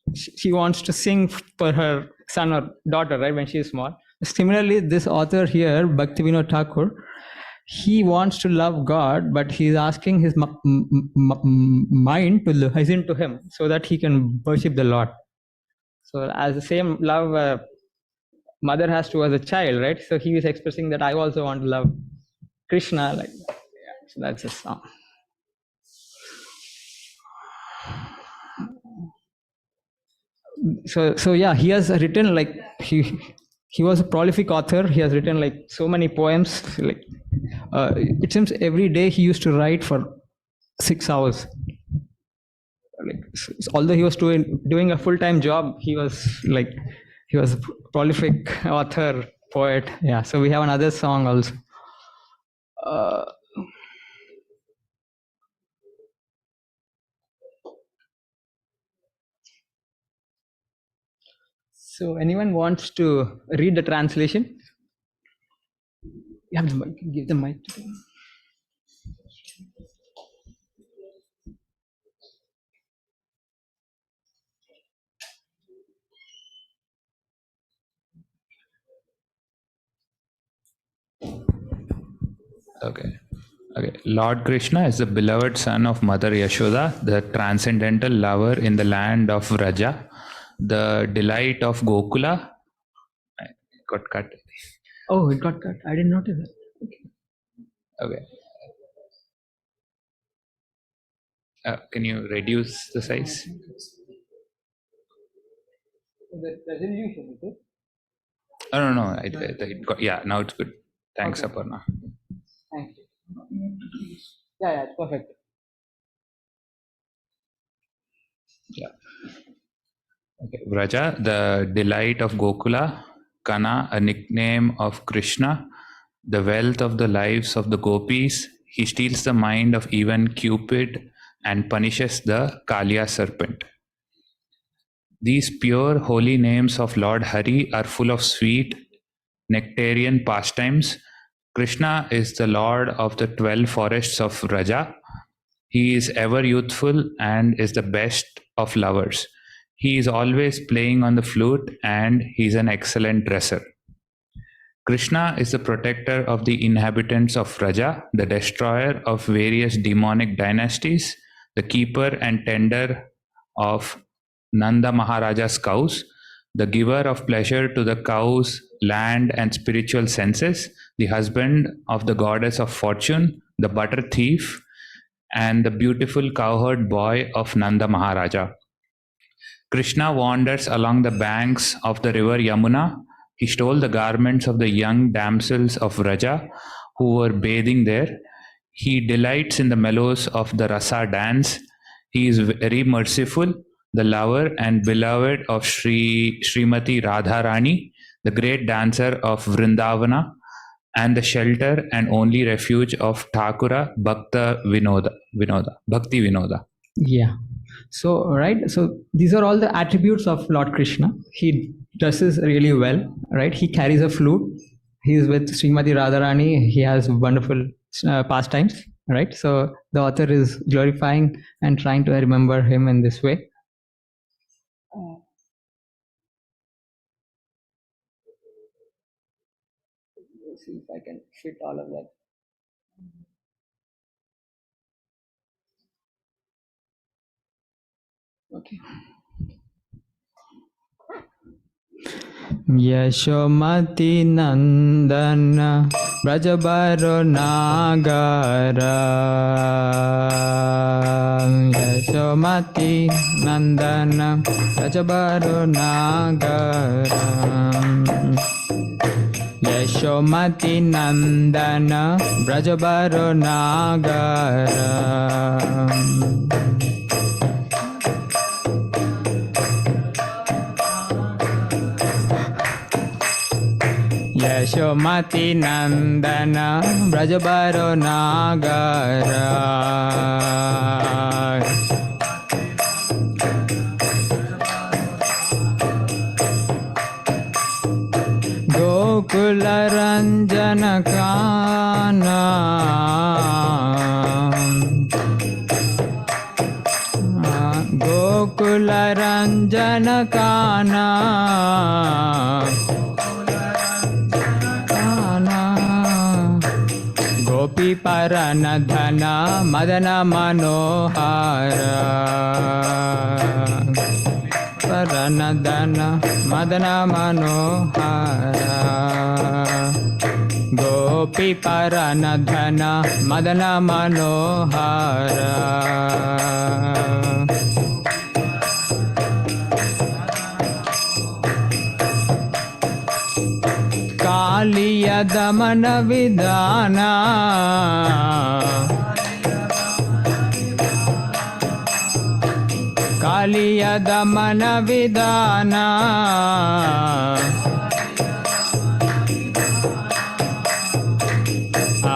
wants to sing for her son or daughter, right, when she is small. Similarly, this author here, Bhakti Vinod Thakur, he wants to love God, but he's asking his mind to listen to him so that he can worship the Lord. So as the same love mother has towards a child, right? So he is expressing that I also want to love Krishna, like, yeah. So that's a song. So yeah, he has written, like, he was a prolific author. He has written like so many poems. Like it seems every day he used to write for 6 hours. Like, although he was doing a full-time job, he He was a prolific author, poet. Yeah, so we have another song also. So anyone wants to read the translation? You have the mic. Give the mic to them. Okay. Okay. Lord Krishna is the beloved son of Mother Yashoda, the transcendental lover in the land of Vraja, the delight of Gokula. I got cut. Oh, it got cut. I didn't notice that. Okay. Can you reduce the size? The resolution, is it? Oh, no. It got, yeah, now it's good. Thanks, Okay. Aparna. Thank you. Yeah, it's perfect. Yeah. Okay. Vraja, the delight of Gokula. Kana, a nickname of Krishna. The wealth of the lives of the gopis. He steals the mind of even Cupid and punishes the Kaliya serpent. These pure holy names of Lord Hari are full of sweet nectarian pastimes. Krishna is the lord of the 12 forests of Raja. He is ever youthful and is the best of lovers. He is always playing on the flute and he is an excellent dresser. Krishna is the protector of the inhabitants of Raja, the destroyer of various demonic dynasties, the keeper and tender of Nanda Maharaja's cows, the giver of pleasure to the cows, land, and spiritual senses, the husband of the goddess of fortune, the butter thief, and the beautiful cowherd boy of Nanda Maharaja. Krishna wanders along the banks of the river Yamuna. He stole the garments of the young damsels of Raja who were bathing there. He delights in the mellows of the Rasa dance. He is very merciful, the lover and beloved of Srimati Radharani, the great dancer of Vrindavana, and the shelter and only refuge of Thakura Bhakti Vinoda. Yeah. So, right. So these are all the attributes of Lord Krishna. He dresses really well, right? He carries a flute. He is with Srimati Radharani. He has wonderful pastimes, right? So the author is glorifying and trying to remember him in this way. Let's see if I can fit all of that. Okay. Yashomati Nandana Brajabaro Nagara Yashomati Nandana Brajabaro Nagara Yashomati Nandana Brajabaro Nagara Yashomati Nandana Brajabaro Nagara Gokula Ranjana Kana Gokula Ranjana Kana Gopi Paranadhana Madana Manohara Paranadhana Madana Manohara Gopi Paranadhana Madana Manohara Kaliya Damana Vidana Kaliya Damana Vidana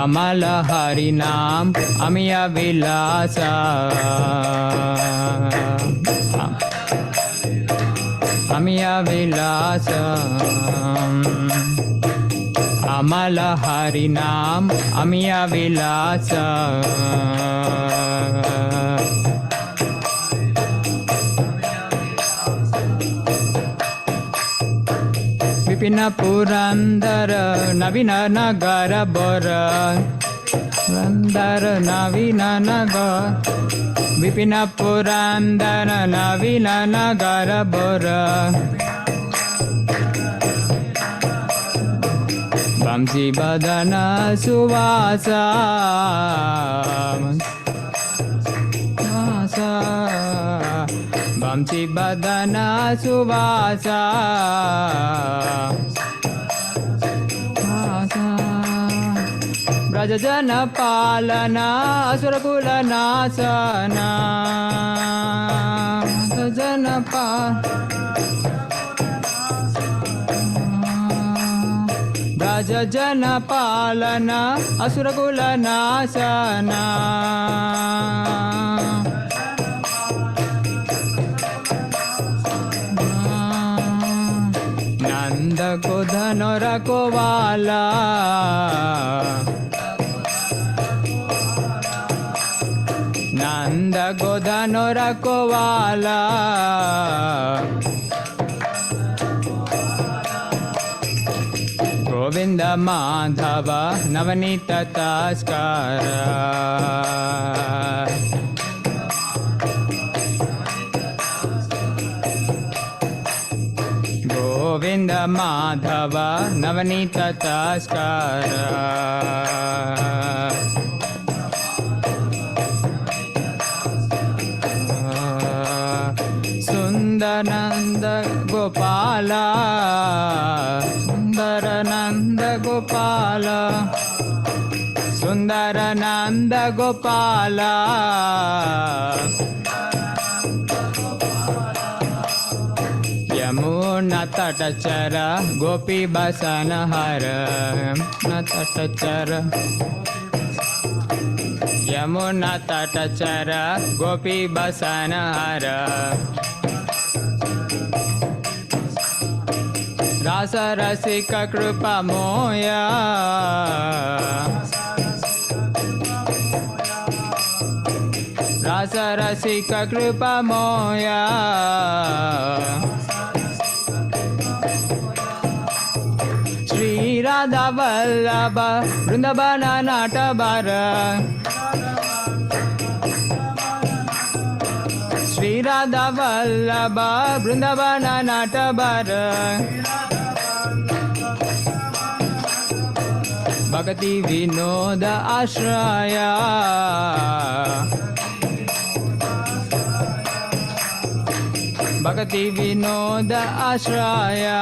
Amala Harinam Amiya Vilasa Amiya Vilasa Amala Harinam Amiya Vilasa Vipina Purandara Navina Nagara Bora Purandara Navina Nagara Vipina Purandara Navina Nagara Bora Vamsi Badana Suvasa Vamsi Badana Suvasa Brajajana Palana Asurakula Nasana Brajajana Brajajana Palana Asurakula Nasana Nanda Kodhanora Kovala Nanda Godhanora Kovala Govinda Madhava Navanita Taskara Govinda Madhava Navanita Taskara Sundarananda Gopala Sundarananda Gopala Sundarananda Gopala Yamuna Tatachara Gopi Basanahara Natatachara Yamuna Tatachara Gopi Basanahara Rasa Rasika Krupa Moya Rasa Rasika Krupa Moya Sri Radha Vallabha Vrindavana Natabara Sri Radha Vallabha Vrindavana Natabara Bhakti Vinoda Ashraya Bhakti Vinoda Ashraya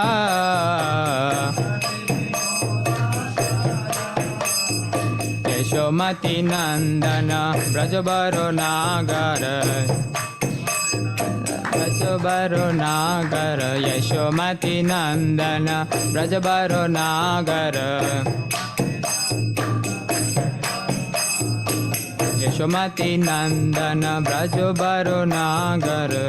Yashomati Nandana Brajabaro Nagara Brajabaro Nagara Yashomati Nandana Brajabaro Nagara Yashomati Nandana Brajabaro Nagara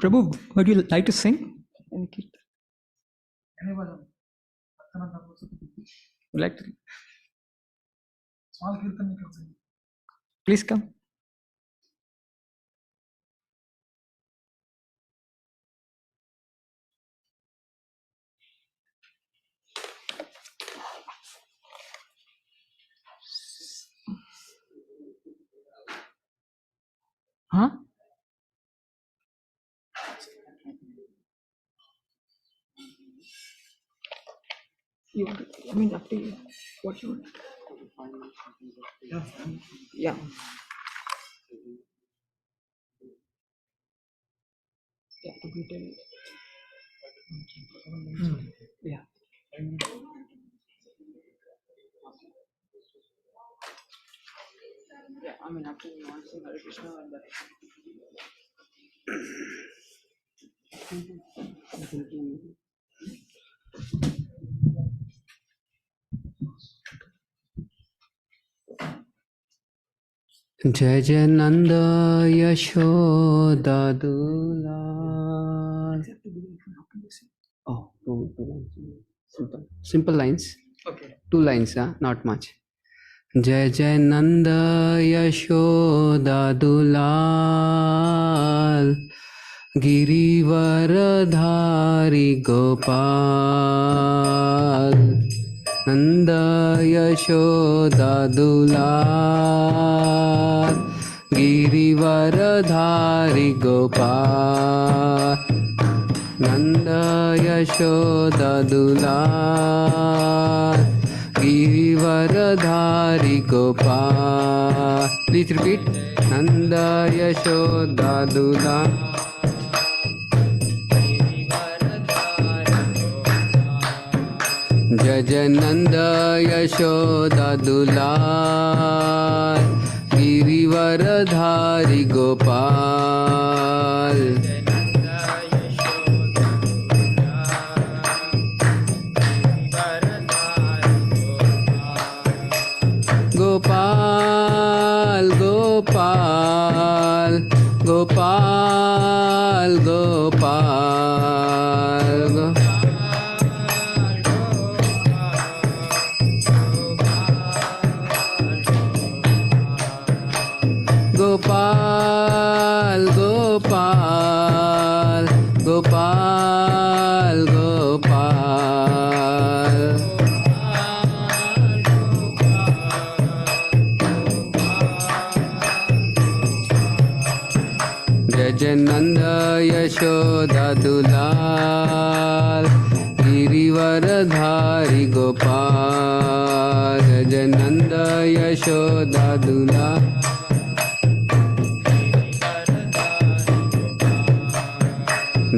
Prabhu, would you like to sing? Would you like to? Small kirtan you can sing. Please come. Huh? You want to, I mean, up to you. What you want? Yeah. Yeah, to be tell. Yeah. Yeah, I mean, after you want to sing Hare Krishna and that. जय जय नंद यशोदा दुलार. Oh, two lines. Simple lines. Okay. 2 lines, not much. जय जय नंद यशोदा दुलाल, गिरिवरधारी गोपाल. नंद यशोदा दुलाल, गिरिवरधारी गोपाल. नंद Yashoda Dulal, Girivardhari Gopal. Please repeat. नंद यशोदा दुलाल. जय जय नंद यशोदा दुलाल, गिरिवरधारी गोपाल. गोपाल गोपाल गोपाल गोपाल. गोपाल गोपाल गोपाल गोपाल. जय जय नंद यशोदा दुलाल, गिरिवरधारी गोपाल. जय जय नंद यशोदा दुलाल.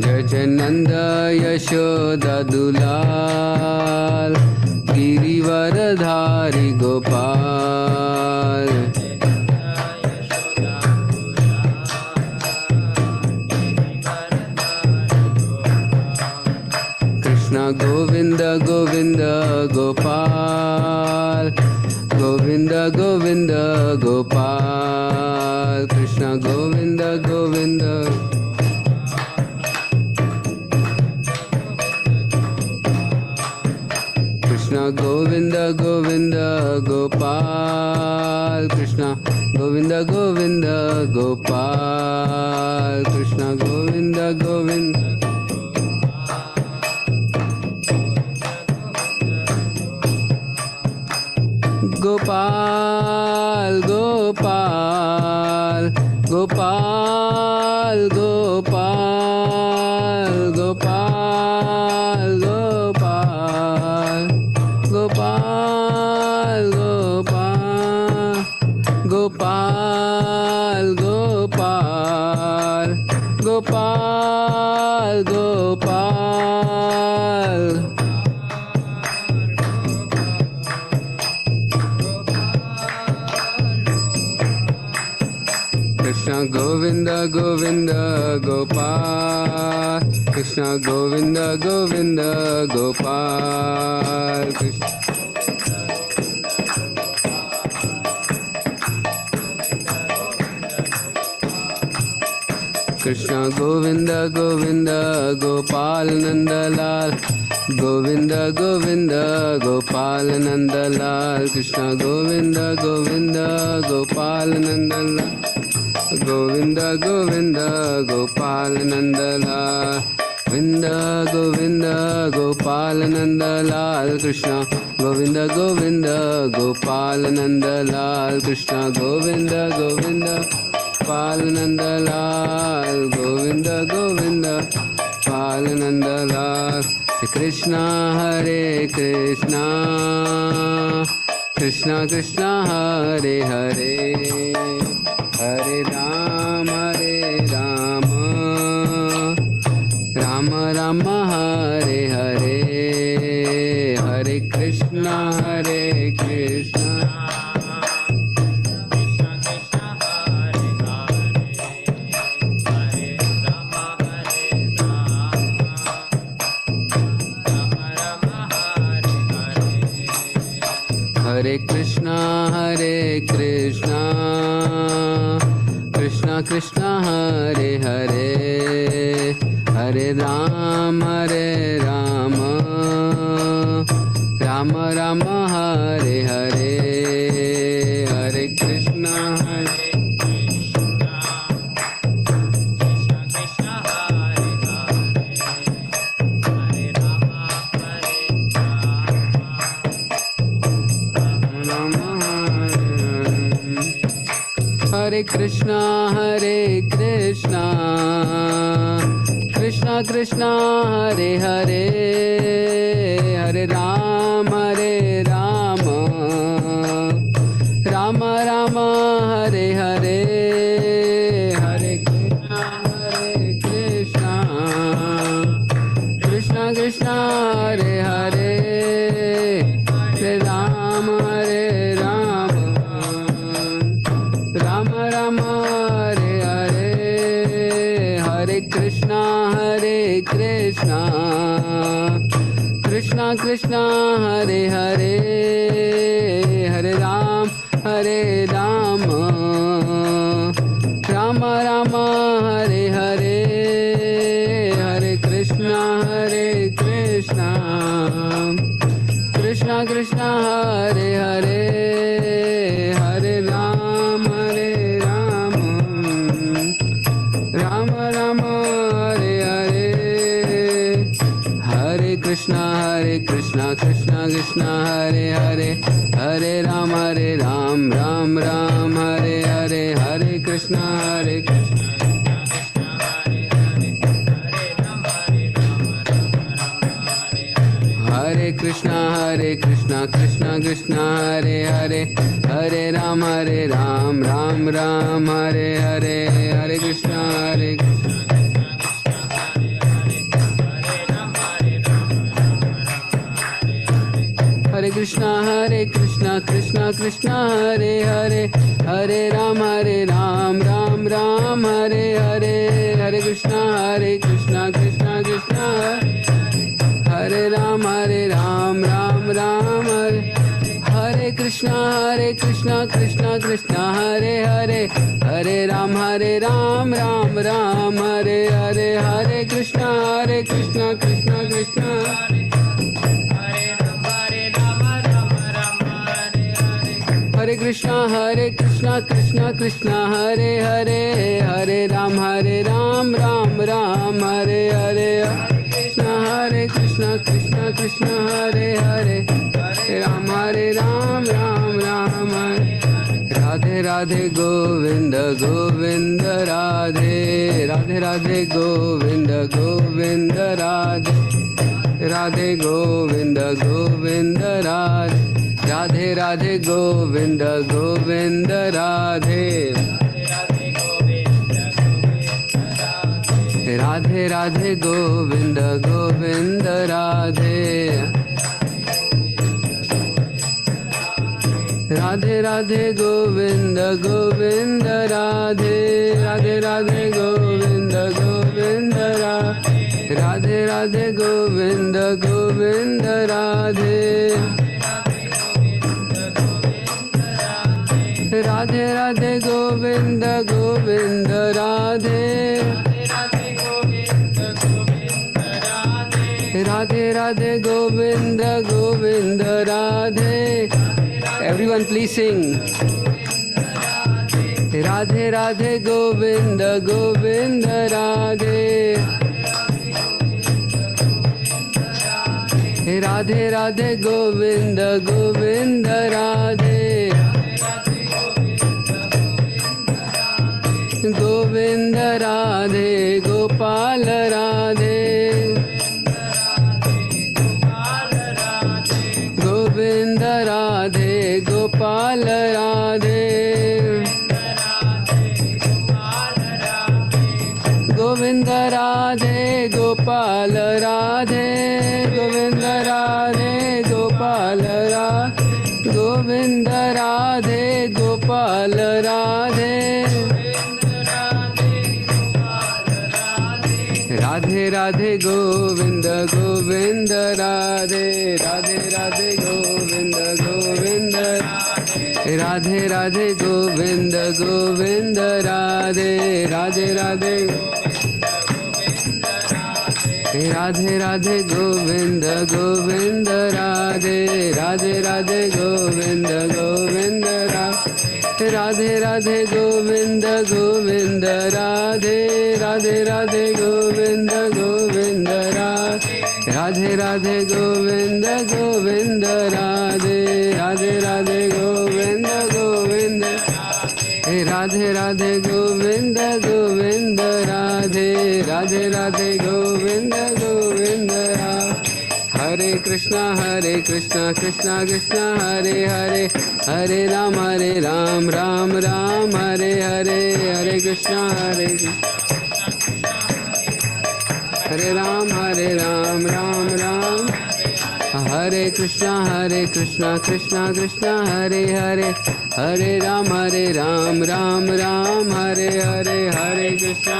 जय जय नंद यशोदा दुलाल, गिरिवरधारी गोपाल. कृष्ण गोविंद गोविंद गोपाल, गोविंद गोविंद गोपाल. कृष्ण गोविंद गोविंद. कृष्ण गोविंद गोविंद गोपाल. कृष्ण गोविंद गोविंद गोपाल. कृष्ण गोविंद गोविंद. गोपाल गोपाल गोपाल गोपाल गोपाल गोपाल गोपाल गोपाल गोपाल गोपाल गोपाल गोपाल. कृष्ण गोविंद गोविंद गोपाल. कृष्ण गोविंद गोविंद गोपाल. कृष्ण गोविंद गोविंद गोपाल नंदलाल. गोविंद गोविंद गोपाल नंदलाल. कृष्ण गोविंद गोविंद गोपाल नंदलाल. गोविंद गोविंद गोपाल नंदलाल. गोविंद गोविंद गोपाल नंदलाल. कृष्ण गोविंद गोविंद गोपाल नंदलाल. कृष्ण गोविंद गोविंद गोपाल नंदलाल. गोविंद गोविंद गोपाल नंदलाल. कृष्ण हरे कृष्ण कृष्ण कृष्ण हरे हरे, हरे राम राम राम हरे हरे. हरे Krishna Krishna Krishna Hare Hare Hare Rama Rama Rama Hare Hare Hare Krishna Hare Krishna Krishna Krishna Hare Hare Hare Rama Rama Rama Hare Hare Hare Krishna Krishna Krishna Hare Hare Hare Rama Rama Rama Hare Hare Hare Krishna Krishna Krishna Hare Hare Hare Rama Rama Rama Hare Hare Hare Krishna Krishna Krishna Hare Hare Hare Rama Rama Rama Hare Hare Hare Krishna Krishna Krishna Hare Hare Hare Rama Ram Ram Hare Hare Hare Krishna Hare Krishna Krishna Krishna Hare Hare Hare Rama Ram Ram Hare Hare Hare Krishna Hare Krishna Krishna Krishna Hare Hare Hare Rama Ram Ram Hare Hare Hare Krishna Krishna Krishna Hare Rama Ram Ram Hare Hare Krishna Krishna Krishna Hare Hare Hare Rama Ram Ram Hare Hare Hare Krishna Krishna Krishna Hare Krishna Krishna Hare Hare Hare Rama Ram Ram Hare Hare Hare Krishna Krishna Hare Hare Hare Rama Ram Ram Radhe Radhe Govinda Govinda Radhe Radhe Radhe Govinda Govinda Radhe Radhe Govinda Govinda Radhe Radhe Radhe Govinda Govinda Radhe Radhe Radhe Govinda Govinda Radhe Radhe Radhe Govinda Govinda Radhe Radhe Radhe Govinda Govinda Radhe Radhe Radhe Govinda Govinda Radhe Radhe Radhe Govinda Govinda Radhe Radhe Radhe Govinda Govinda Radhe Everyone please sing Radhe Radhe Govinda Govinda Radhe Radhe Radhe Govinda Govinda Radhe Govinda Radhe Gopal Radhe Govinda Radhe Gopal Radhe Govinda Radhe Gopal Radhe Govinda Radhe Gopal Radhe Govinda Radhe Gopal Radhe Radhe Radhe Govinda Govinda Radhe Radhe Radhe Govinda Govinda Radhe Radhe Govinda Govinda Radhe Radhe Radhe Radhe Radhe Govinda Govinda Radhe Radhe Radhe Govinda Govinda Radhe Radhe Radhe Govinda Govinda Radhe Radhe Radhe Govinda Govinda Radhe Radhe Radhe Govinda Govinda Radhe Radhe Radhe Govinda Govinda Radhe Radhe Govinda Govinda Radhe Radhe Radhe Govinda Govinda Radhe Hare Krishna Krishna Krishna Hare Hare Hare Ram Ram Ram Hare Hare Hare Krishna Hare Ram Ram Ram Hare Krishna Krishna Krishna Hare Hare Hare Ram Ram Ram Hare Hare Hare Krishna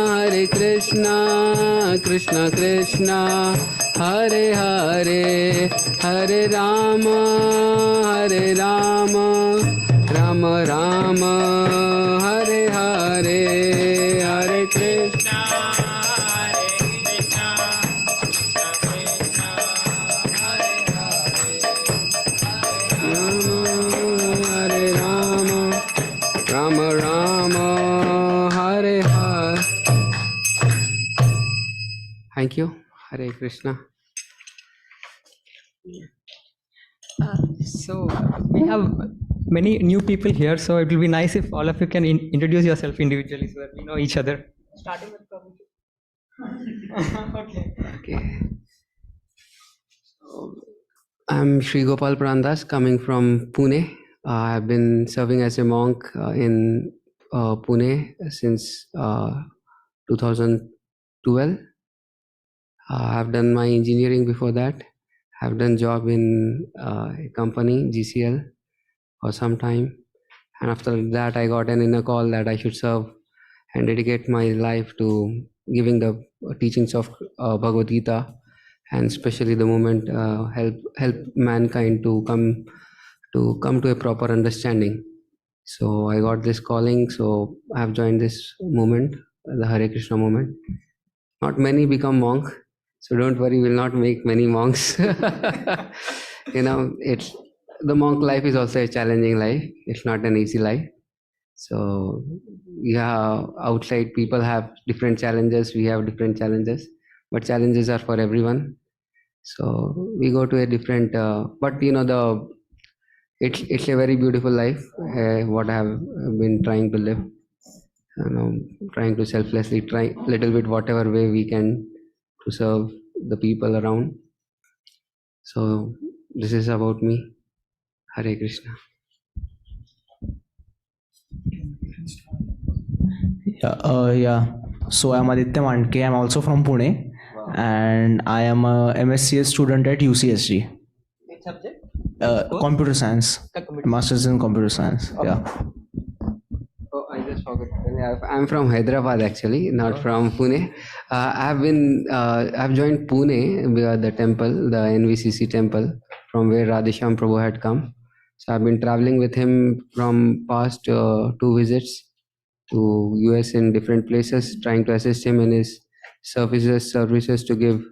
Hare Krishna Krishna Krishna Hare Hare Hare Rama Rama Rama Hare Hare Hare Krishna Hare Rama Rama Rama Hare Hare. Thank you. Hare Krishna. So we have many new people here, so it will be nice if all of you can introduce yourself individually so that we know each other. Starting with Prabhu. Okay. I'm Sri Gopal Prandas, coming from Pune. I've been serving as a monk in Pune since 2012. I've done my engineering before that. I've done job in a company, GCL, for some time. And after that, I got an inner call that I should serve and dedicate my life to giving the teachings of Bhagavad Gita, and especially the movement help mankind to come to a proper understanding. So I got this calling, so I have joined this movement, the Hare Krishna movement. Not many become monk, so don't worry, we'll not make many monks. It's the monk life is also a challenging life. It's not an easy life. So yeah, outside people have different challenges, we have different challenges, but challenges are for everyone. So we go to a different, but it's a very beautiful life. What I have been trying to live, trying to selflessly try little bit whatever way we can to serve the people around. So this is about me. Hare Krishna. Yeah. So I'm Aditya Mandke. I'm also from Pune, and I am a MScs student at UCSG. Which subject? Computer Science. Masters in Computer Science. Okay. Yeah. Oh, I just forgot. I'm from Hyderabad actually, not from Pune. I've joined Pune via the temple, the NVCC temple, from where Radheshyam Prabhu had come. So I've been traveling with him from past 2 visits to US in different places, trying to assist him in his services to give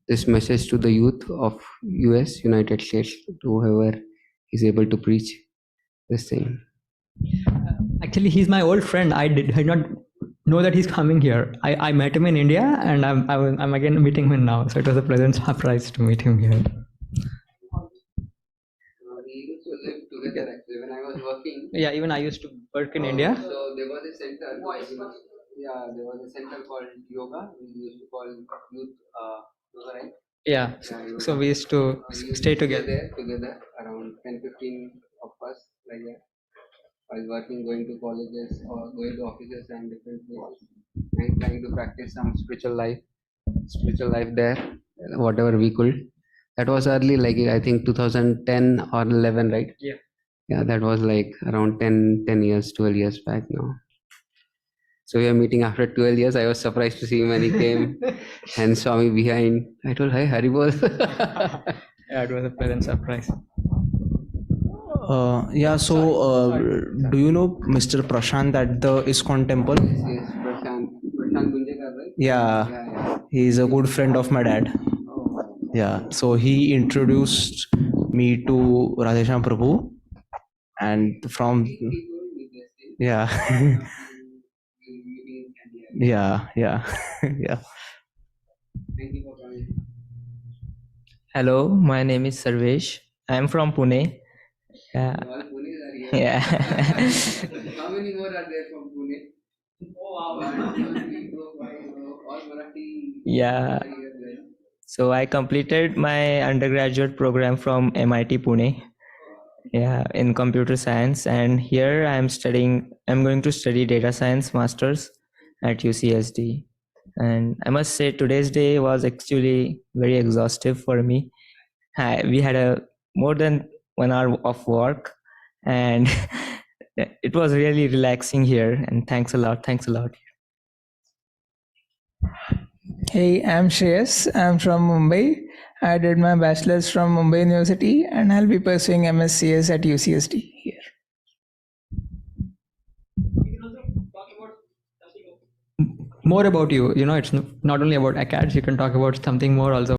this message to the youth of US, United States, to whoever is able to preach this thing. Actually, he's my old friend. I did not know that he's coming here. I met him in India, and I'm again meeting him now. So it was a pleasant surprise to meet him here. We used to live together actually when I was working. Yeah, even I used to work in India. So there was a center. There was a center called yoga. We used to call youth yoga, right? Yeah. Yoga. So we used to stay together. Together around 10-15 of us like that. While working, going to colleges or going to offices and different places, and trying to practice some spiritual life there, whatever we could. That was early, like I think 2010 or 11, right? Yeah. Yeah, that was like around 10 years, 12 years back now. So we were meeting after 12 years. I was surprised to see him when he came and saw me behind. I told, "Hi, Haribol." Yeah, it was a pleasant surprise. Do you know Mr. Prashant at the ISKCON temple? Yes, Prashant Gunjekar, right? Yeah, he is a good friend of my dad. Yeah, so he introduced me to Radheshyam Prabhu, and from yeah, yeah, yeah, yeah. Thank you for coming. Hello, my name is Sarvesh. I am from Pune. Yeah. All Punes are here. Yeah. How many more are there from Pune? Oh, wow. 1, 2, 3, 4, 5, all Marathi. Yeah. So I completed my undergraduate program from MIT Pune. Yeah, in computer science, and here I'm going to study data science masters at UCSD. And I must say today's day was actually very exhaustive for me. We had a more than 1 hour of work, and it was really relaxing here. And thanks a lot. Hey, I'm Shreyas. I'm from Mumbai. I did my bachelor's from Mumbai University and I'll be pursuing MScs at UCSD here. More about you. It's not only about ACADS. You can talk about something more also.